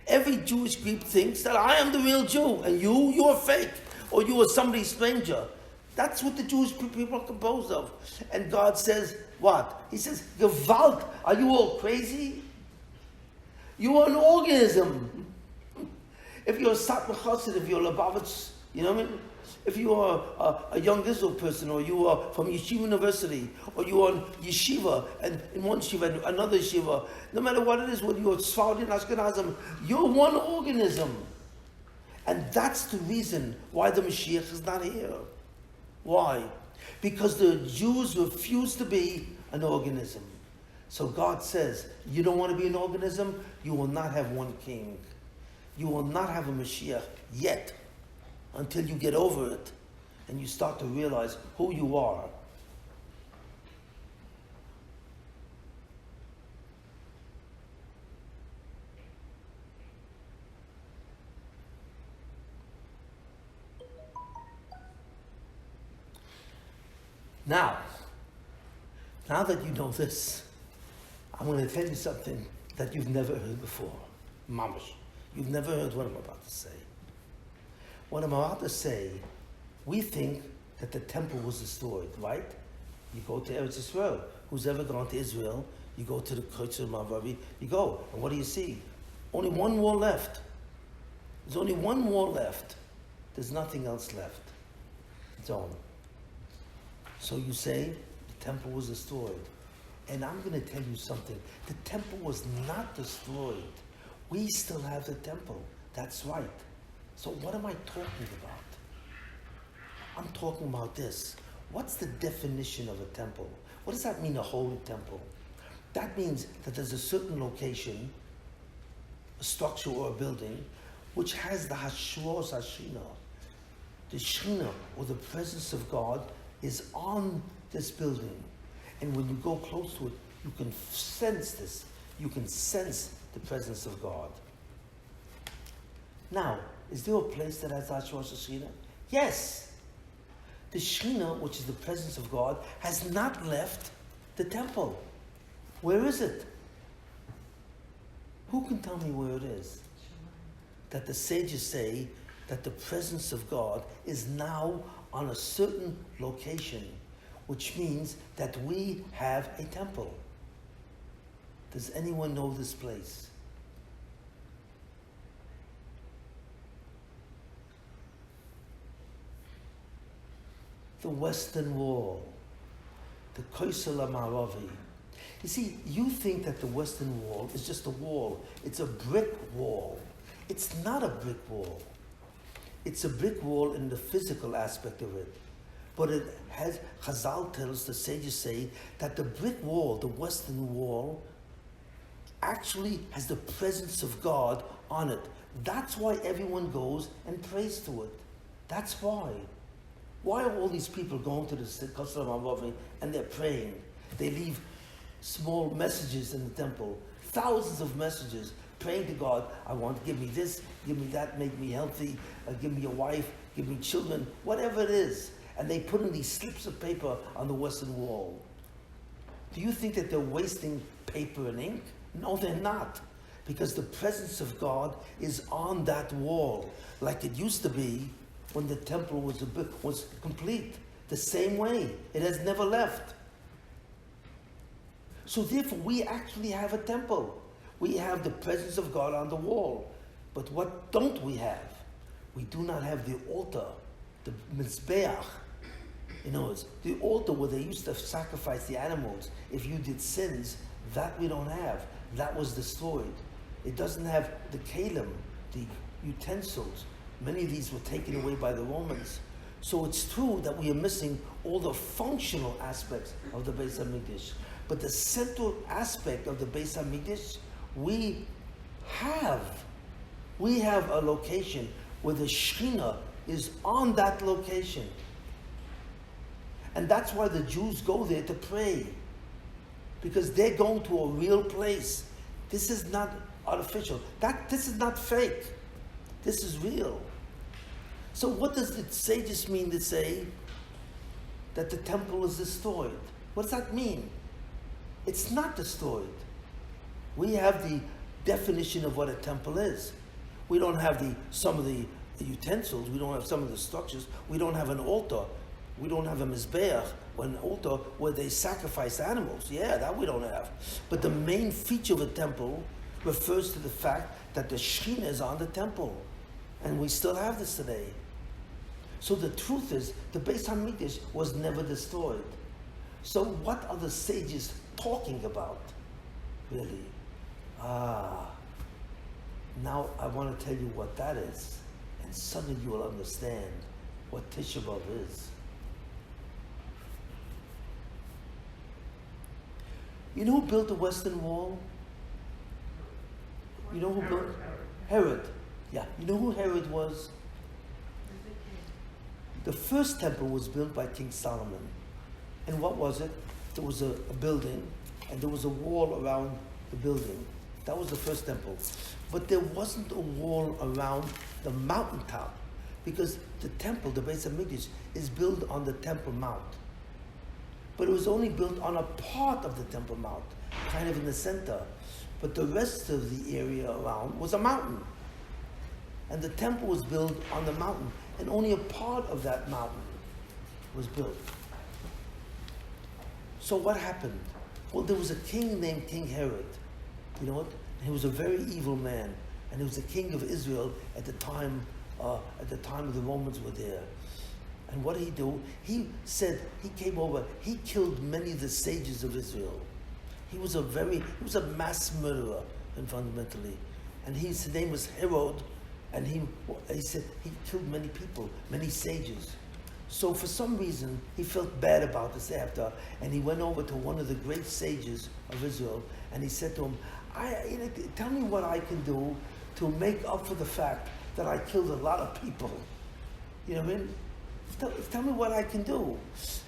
S2: Every Jewish group thinks that I am the real Jew, and you are fake, or you are somebody stranger. That's what the Jewish people are composed of. And God says, what? He says, Gewalt, are you all crazy? You are an organism. If you're a Satmar Chassid, if you're a Lubavitch, you know what I mean? If you are a young Israel person, or you are from Yeshiva University, or you are in Yeshiva, and in one Yeshiva and another Yeshiva, no matter what it is, whether you're Sfardim, Ashkenazim, you're one organism. And that's the reason why the Mashiach is not here. Why? Because the Jews refuse to be an organism. So God says, you don't want to be an organism, you will not have one king. You will not have a Mashiach yet, until you get over it and you start to realize who you are. Now that you know this, I'm going to tell you something that you've never heard before. Mamash. You've never heard what I'm about to say. What I'm about to say, we think that the temple was destroyed, right? You go to Eretz Israel. Who's ever gone to Israel, you go to the Colosseum, you go, and what do you see? Only one wall left. There's only one wall left. There's nothing else left. It's on. So you say, the temple was destroyed. And I'm going to tell you something. The temple was not destroyed. We still have the temple. That's right. So what am I talking about? I'm talking about this. What's the definition of a temple? What does that mean, a holy temple? That means that there's a certain location, a structure or a building, which has the Hashros Hashina. The Shina, or the presence of God, is on this building. And when you go close to it, you can sense this. You can sense the presence of God. Now, is there a place that has Hashros Hashina? Yes. The Shina, which is the presence of God, has not left the temple. Where is it? Who can tell me where it is? That the sages say that the presence of God is now on a certain location, which means that we have a temple. Does anyone know this place? The Western Wall, the Colosseum. You see, you think that the Western Wall is just a wall. It's a brick wall. It's not a brick wall. It's a brick wall in the physical aspect of it. But it has, Chazal tells, the sages say, that the brick wall, the Western Wall, actually has the presence of God on it. That's why everyone goes and prays to it. That's why. Why are all these people going to the Colosseum and they're praying? They leave small messages in the temple, thousands of messages. praying to God, I want, give me this, give me that, make me healthy, give me a wife, give me children, whatever it is. And they put in these slips of paper on the Western Wall. Do you think that they're wasting paper and ink? No, they're not. Because the presence of God is on that wall, like it used to be when the temple was complete. The same way. It has never left. So therefore, we actually have a temple. We have the presence of God on the wall. But what don't we have? We do not have the altar, the mizbeach. You know, it's the altar where they used to sacrifice the animals. If you did sins, that we don't have. That was destroyed. It doesn't have the kalim, the utensils. Many of these were taken away by the Romans. So it's true that we are missing all the functional aspects of the Bais HaMikdash. But the central aspect of the Bais HaMikdash, we have a location where the Shekhinah is on that location. And that's why the Jews go there to pray. Because they're going to a real place. This is not artificial. This is not fake. This is real. So what does the sages mean to say that the temple is destroyed? What does that mean? It's not destroyed. We have the definition of what a temple is. We don't have some of the utensils. We don't have some of the structures. We don't have an altar. We don't have a mizbeach, an altar where they sacrifice animals. Yeah, that we don't have. But the main feature of a temple refers to the fact that the Shekhinah is on the temple. And we still have this today. So the truth is, the Bais HaMikdash was never destroyed. So what are the sages talking about, really? Now I want to tell you what that is. And suddenly you will understand what Tisha B'Av is. You know who built the Western Wall? You know who built? Herod. Yeah. You know who Herod was? The first temple was built by King Solomon. And what was it? There was a building, and there was a wall around the building. That was the first temple. But there wasn't a wall around the mountaintop, because the temple, the Bais HaMikdash, is built on the Temple Mount. But it was only built on a part of the Temple Mount, kind of in the center. But the rest of the area around was a mountain. And the temple was built on the mountain, and only a part of that mountain was built. So what happened? Well, there was a king named King Herod. You know what? He was a very evil man, and he was the king of Israel at the time the Romans were there. And what did he do? He said, he came over, he killed many of the sages of Israel. He was a mass murderer, and fundamentally. And his name was Herod, and he said he killed many people, many sages. So for some reason, he felt bad about this after, and he went over to one of the great sages of Israel, and he said to him, tell me what I can do to make up for the fact that I killed a lot of people. You know what I mean? Tell me what I can do.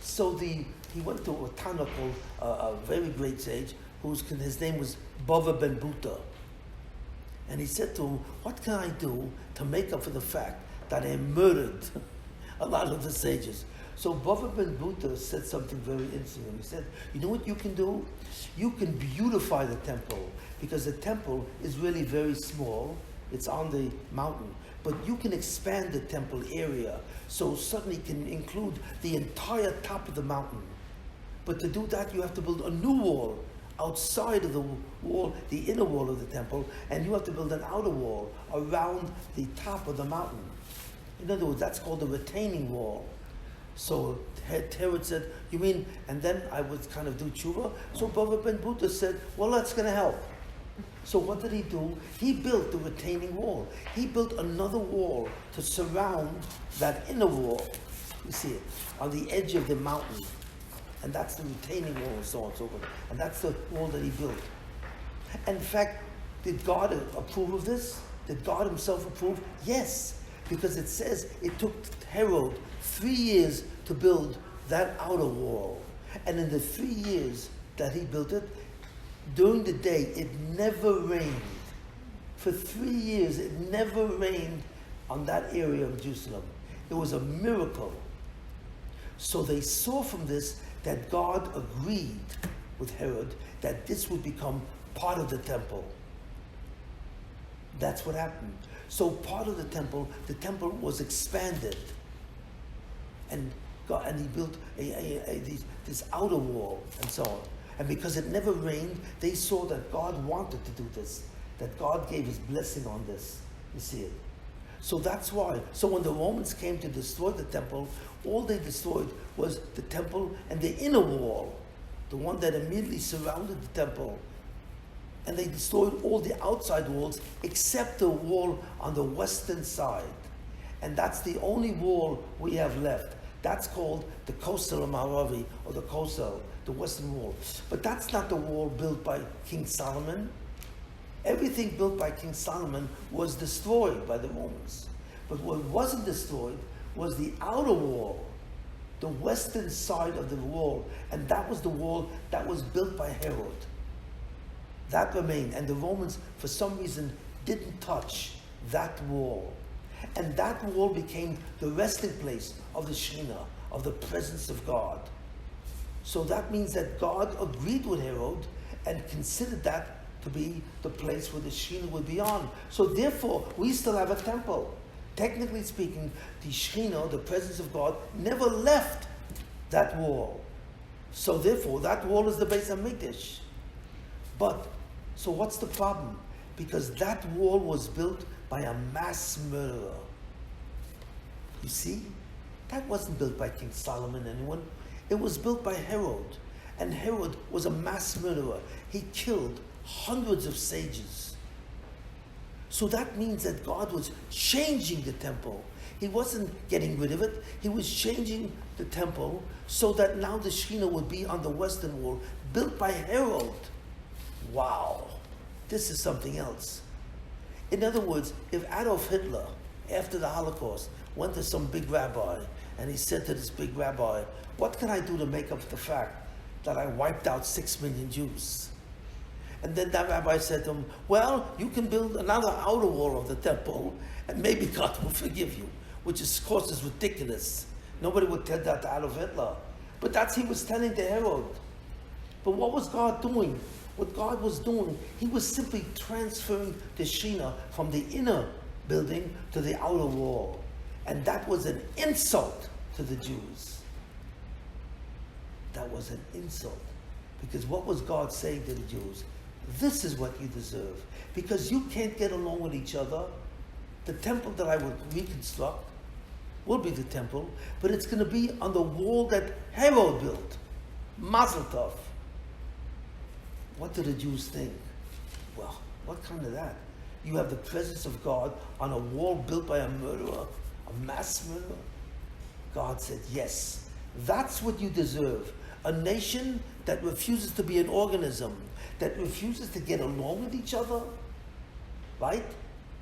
S2: So he went to a Tana called a very great sage, his name was Bava ben Buta. And he said to him, what can I do to make up for the fact that I murdered a lot of the sages? So Bava ben Buta said something very interesting. He said, you know what you can do? You can beautify the temple, because the temple is really very small. It's on the mountain. But you can expand the temple area so suddenly it can include the entire top of the mountain. But to do that, you have to build a new wall outside of the wall, the inner wall of the temple, and you have to build an outer wall around the top of the mountain. In other words, that's called the retaining wall. So Herod said, you mean, and then I would kind of do tshuva? So Bava ben Buta said, well, that's going to help. So what did he do? He built the retaining wall. He built another wall to surround that inner wall. You see it, on the edge of the mountain. And that's the retaining wall and so on and so forth. And that's the wall that he built. And in fact, did God approve of this? Did God himself approve? Yes, because it says it took Herod 3 years to build that outer wall. And in the 3 years that he built it, during the day, it never rained. For 3 years, it never rained on that area of Jerusalem. It was a miracle. So they saw from this that God agreed with Herod that this would become part of the temple. That's what happened. So part of the temple was expanded, and he built this outer wall and so on. And because it never rained, they saw that God wanted to do this, that God gave his blessing on this. You see it. So that's why. So when the Romans came to destroy the temple, all they destroyed was the temple and the inner wall, the one that immediately surrounded the temple. And they destroyed all the outside walls except the wall on the western side. And that's the only wall we have left. That's called the Colosseum Ma'aravi, or the Kosel, the western wall. But that's not the wall built by King Solomon. Everything built by King Solomon was destroyed by the Romans. But what wasn't destroyed was the outer wall, the western side of the wall. And that was the wall that was built by Herod. That remained. And the Romans, for some reason, didn't touch that wall. And that wall became the resting place of the Shekhinah, of the presence of God. So that means that God agreed with Herod and considered that to be the place where the Shekhinah would be on. So therefore, we still have a temple. Technically speaking, the Shekhinah, the presence of God, never left that wall. So therefore, that wall is the Bais HaMikdash. But, so what's the problem? Because that wall was built by a mass murderer. You see? That wasn't built by King Solomon, anyone. It was built by Herod. And Herod was a mass murderer. He killed hundreds of sages. So that means that God was changing the temple. He wasn't getting rid of it. He was changing the temple so that now the Shekhinah would be on the western wall, built by Herod. Wow. This is something else. In other words, if Adolf Hitler, after the Holocaust, went to some big rabbi and he said to this big rabbi, what can I do to make up for the fact that I wiped out 6 million Jews? And then that rabbi said to him, well, you can build another outer wall of the temple and maybe God will forgive you, which of course is ridiculous. Nobody would tell that to Adolf Hitler. But that's he was telling to Herod. But what was God doing? What God was doing, he was simply transferring the Shekhinah from the inner building to the outer wall. And that was an insult to the Jews. That was an insult. Because what was God saying to the Jews? This is what you deserve. Because you can't get along with each other. The temple that I would reconstruct will be the temple, but it's going to be on the wall that Herod built. Mazel tov. What do the Jews think? Well, what kind of that? You have the presence of God on a wall built by a murderer, a mass murderer? God said, yes, that's what you deserve. A nation that refuses to be an organism, that refuses to get along with each other, right?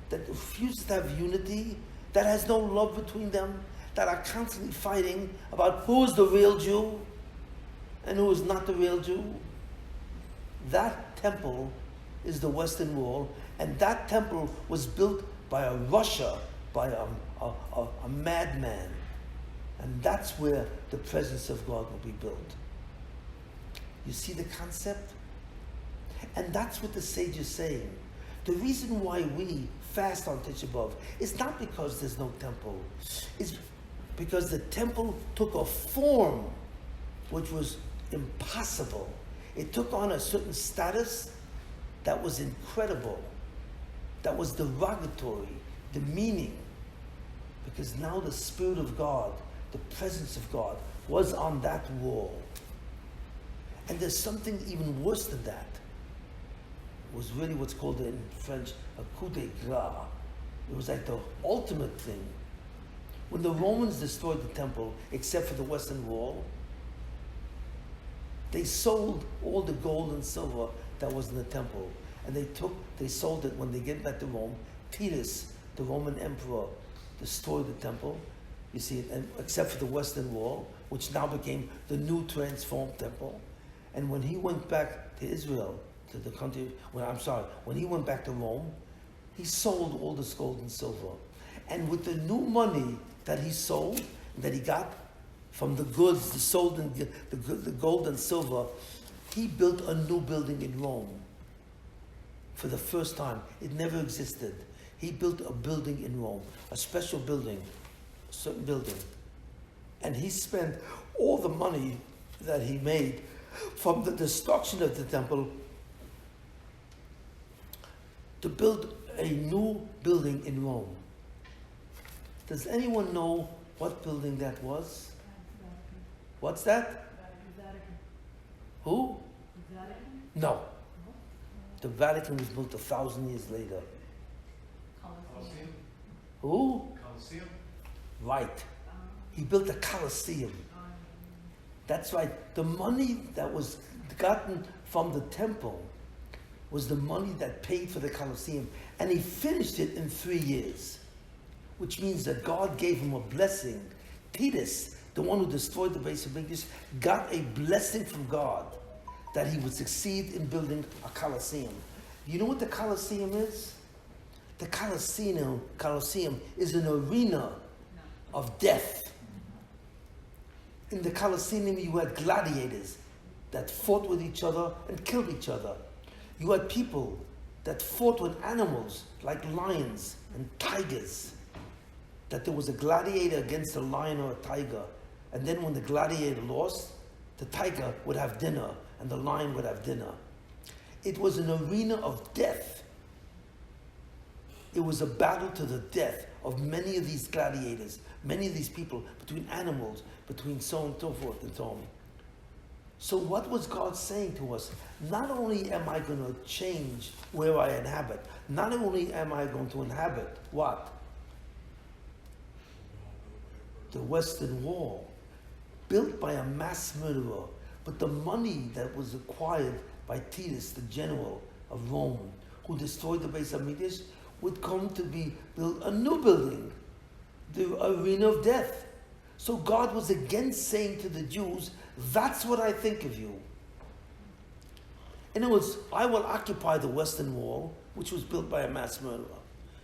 S2: That refuses to have unity, that has no love between them, that are constantly fighting about who is the real Jew and who is not the real Jew. That temple is the Western Wall, and that temple was built by a Russia, by a madman. And that's where the presence of God will be built. You see the concept? And that's what the sage is saying. The reason why we fast on Tisha B'Av is not because there's no temple. It's because the temple took a form which was impossible. It took on a certain status that was incredible, that was derogatory, demeaning, because now the Spirit of God, the presence of God, was on that wall. And there's something even worse than that. It was really what's called in French a coup d'éclat. It was like the ultimate thing. When the Romans destroyed the temple, except for the Western Wall, they sold all the gold and silver that was in the temple. And they sold it when they get back to Rome. Titus, the Roman emperor, destroyed the temple, you see, and except for the Western Wall, which now became the new transformed temple. And when he went back to Israel, to the country, when he went back to Rome, he sold all this gold and silver. And with the new money that he sold, that he got from the goods, the gold and silver, he built a new building in Rome. For the first time. It never existed. He built a building in Rome, a special building, a certain building. And he spent all the money that he made from the destruction of the temple to build a new building in Rome. Does anyone know what building that was? What's that? Who? No. The Vatican was built 1,000 years later.
S3: Colosseum.
S2: Who?
S3: Colosseum.
S2: Right. He built the Colosseum. That's right. The money that was gotten from the temple was the money that paid for the Colosseum. And he finished it in 3 years. Which means that God gave him a blessing. Titus, the one who destroyed the Bais of HaMikdash, got a blessing from God that he would succeed in building a Colosseum. You know what the Colosseum is? The Colosseum is an arena of death. In the Colosseum, you had gladiators that fought with each other and killed each other. You had people that fought with animals like lions and tigers. That there was a gladiator against a lion or a tiger. And then when the gladiator lost, the tiger would have dinner and the lion would have dinner. It was an arena of death. It was a battle to the death of many of these gladiators, many of these people, between animals, between so on and so forth and so on. So what was God saying to us? Not only am I going to change where I inhabit, not only am I going to inhabit what? The Western Wall, built by a mass murderer, but the money that was acquired by Titus, the general of Rome, who destroyed the Bais of HaMikdash, would come to be built a new building, the arena of death. So God was again saying to the Jews, that's what I think of you. In other words, I will occupy the Western Wall, which was built by a mass murderer,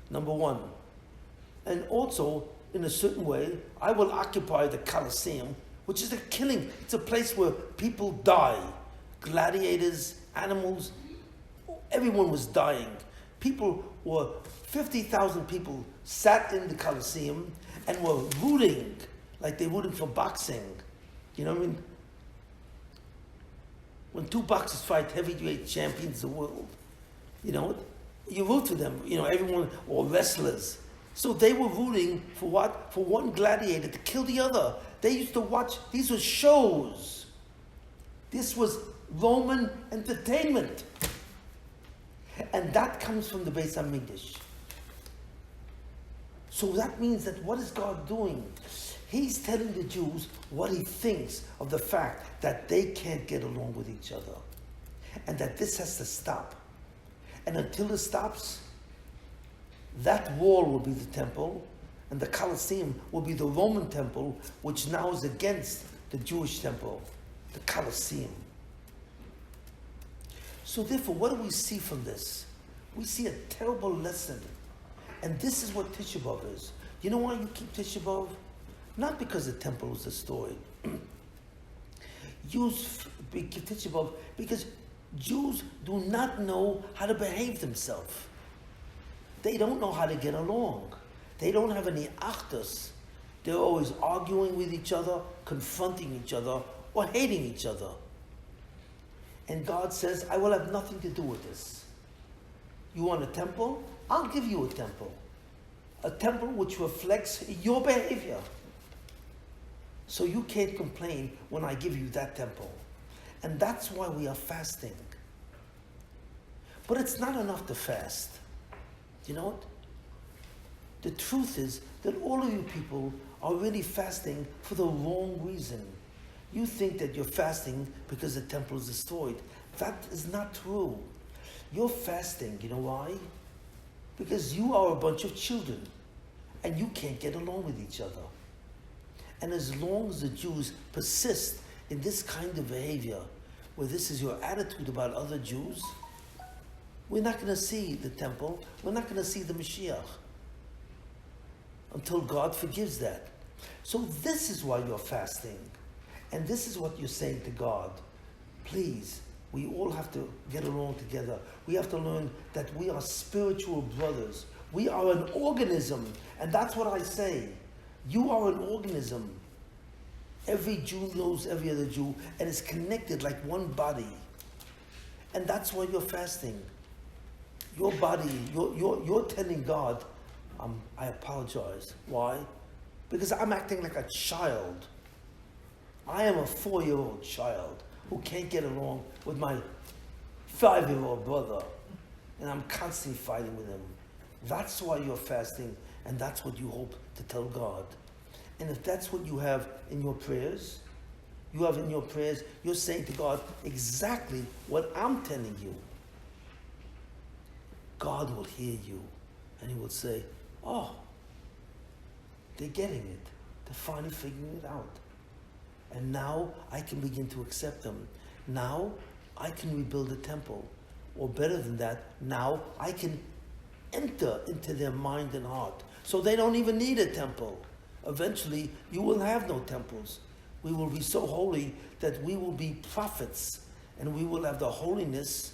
S2: number one. And also, in a certain way, I will occupy the Colosseum, which is a killing. It's a place where people die. Gladiators, animals, everyone was dying. 50,000 people sat in the Colosseum and were rooting, like they're rooting for boxing. You know what I mean? When two boxers fight heavyweight champions of the world, you know, you root for them, you know, everyone, or wrestlers. So they were rooting for what? For one gladiator to kill the other. They used to watch, these were shows. This was Roman entertainment. And that comes from the Bais HaMikdash. So that means that what is God doing? He's telling the Jews what he thinks of the fact that they can't get along with each other. And that this has to stop. And until it stops, that wall will be the temple, and the Colosseum will be the Roman temple, which now is against the Jewish temple, the Colosseum. So therefore, what do we see from this? We see a terrible lesson. And this is what Tisha B'Av is. You know why you keep Tisha B'Av? Not because the temple was destroyed. Jews keep Tisha B'Av because Jews do not know how to behave themselves. They don't know how to get along. They don't have any achdus. They're always arguing with each other, confronting each other, or hating each other. And God says, I will have nothing to do with this. You want a temple? I'll give you a temple. A temple which reflects your behavior. So you can't complain when I give you that temple. And that's why we are fasting. But it's not enough to fast. You know what? The truth is that all of you people are really fasting for the wrong reason. You think that you're fasting because the temple is destroyed. That is not true. You're fasting, you know why? Because you are a bunch of children and you can't get along with each other. And as long as the Jews persist in this kind of behavior, where this is your attitude about other Jews, we're not going to see the temple. We're not going to see the Mashiach until God forgives that. So this is why you're fasting. And this is what you're saying to God. Please, we all have to get along together. We have to learn that we are spiritual brothers. We are an organism. And that's what I say. You are an organism. Every Jew knows every other Jew and is connected like one body. And that's why you're fasting. Your body, you're telling God, I apologize. Why? Because I'm acting like a child. I am a 4-year-old child who can't get along with my 5-year-old brother. And I'm constantly fighting with him. That's why you're fasting, and that's what you hope to tell God. And if that's what you have in your prayers, you're saying to God exactly what I'm telling you. God will hear you, and He will say, oh, they're getting it. They're finally figuring it out. And now I can begin to accept them. Now I can rebuild the temple. Or better than that, now I can enter into their mind and heart. So they don't even need a temple. Eventually, you will have no temples. We will be so holy that we will be prophets, and we will have the holiness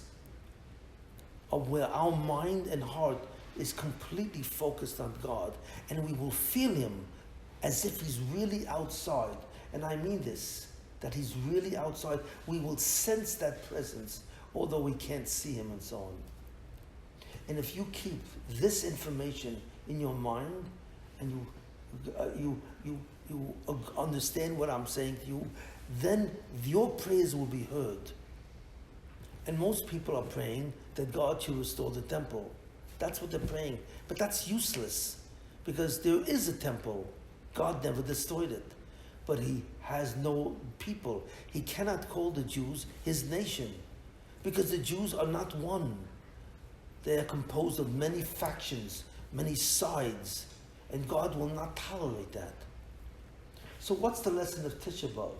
S2: of where our mind and heart is completely focused on God, and we will feel Him as if He's really outside. And I mean this, that He's really outside. We will sense that presence, although we can't see Him and so on. And if you keep this information in your mind, and you understand what I'm saying to you, then your prayers will be heard. And most people are praying that God should restore the temple. That's what they're praying. But that's useless, because there is a temple. God never destroyed it. But He has no people. He cannot call the Jews His nation, because the Jews are not one. They are composed of many factions, many sides, and God will not tolerate that. So what's the lesson of Tisha B'Av?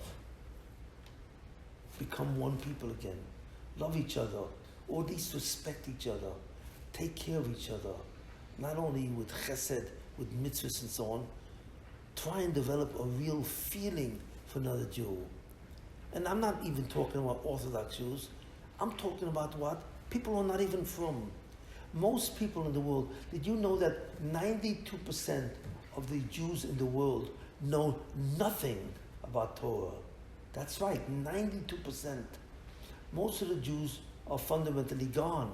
S2: Become one people again. Love each other, or at least respect each other. Take care of each other. Not only with chesed, with mitzvahs and so on. Try and develop a real feeling for another Jew. And I'm not even talking about Orthodox Jews. I'm talking about what? People are not even from. Most people in the world, did you know that 92% of the Jews in the world know nothing about Torah? That's right, 92%. Most of the Jews are fundamentally gone.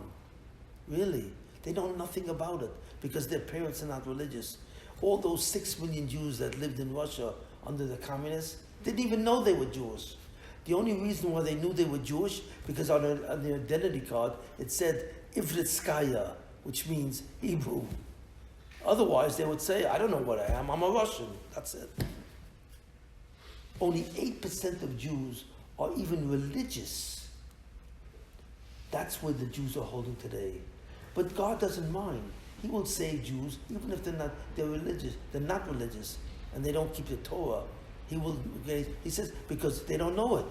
S2: Really. They know nothing about it because their parents are not religious. All those 6 million Jews that lived in Russia under the communists didn't even know they were Jewish. The only reason why they knew they were Jewish, because on their identity card it said Ivritskaya, which means Hebrew. Otherwise they would say, I don't know what I am, I'm a Russian. That's it. Only 8% of Jews are even religious. That's where the Jews are holding today. But God doesn't mind. He will save Jews, even if they're religious. They're not religious, and they don't keep the Torah. He says, because they don't know it.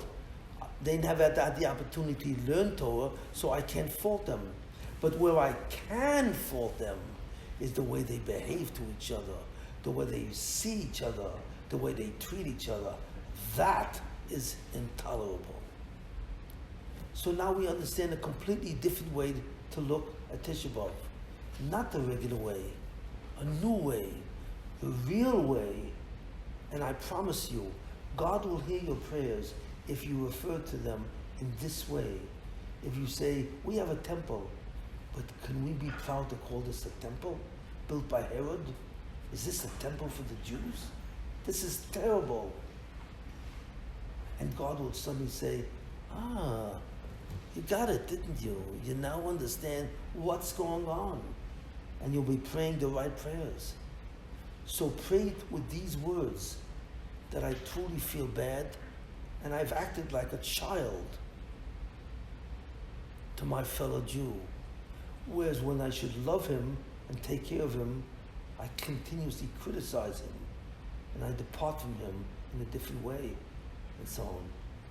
S2: They never had the opportunity to learn Torah, so I can't fault them. But where I can fault them is the way they behave to each other, the way they see each other, the way they treat each other. That is intolerable. So now we understand a completely different way to look at Tisha B'Av. Not the regular way, a new way, the real way. And I promise you, God will hear your prayers if you refer to them in this way. If you say, we have a temple, but can we be proud to call this a temple built by Herod? Is this a temple for the Jews? This is terrible. And God will suddenly say, you got it, didn't you? You now understand what's going on. And you'll be praying the right prayers. So pray with these words, that I truly feel bad, and I've acted like a child to my fellow Jew. Whereas when I should love him and take care of him, I continuously criticize him, and I depart from him in a different way, and so on.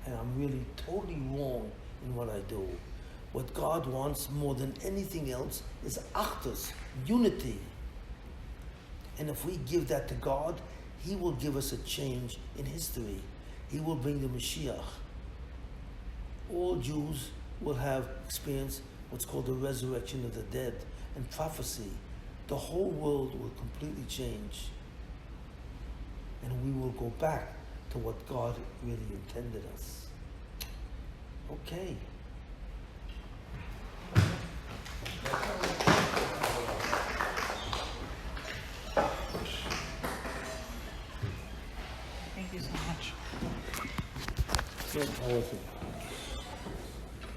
S2: And I'm really totally wrong in what I do. What God wants more than anything else is achdus, unity. And if we give that to God, He will give us a change in history. He will bring the Mashiach. All Jews will have experienced what's called the resurrection of the dead and prophecy. The whole world will completely change. And we will go back to what God really intended us. Okay.
S4: Thank you so much.
S2: Good. How was it?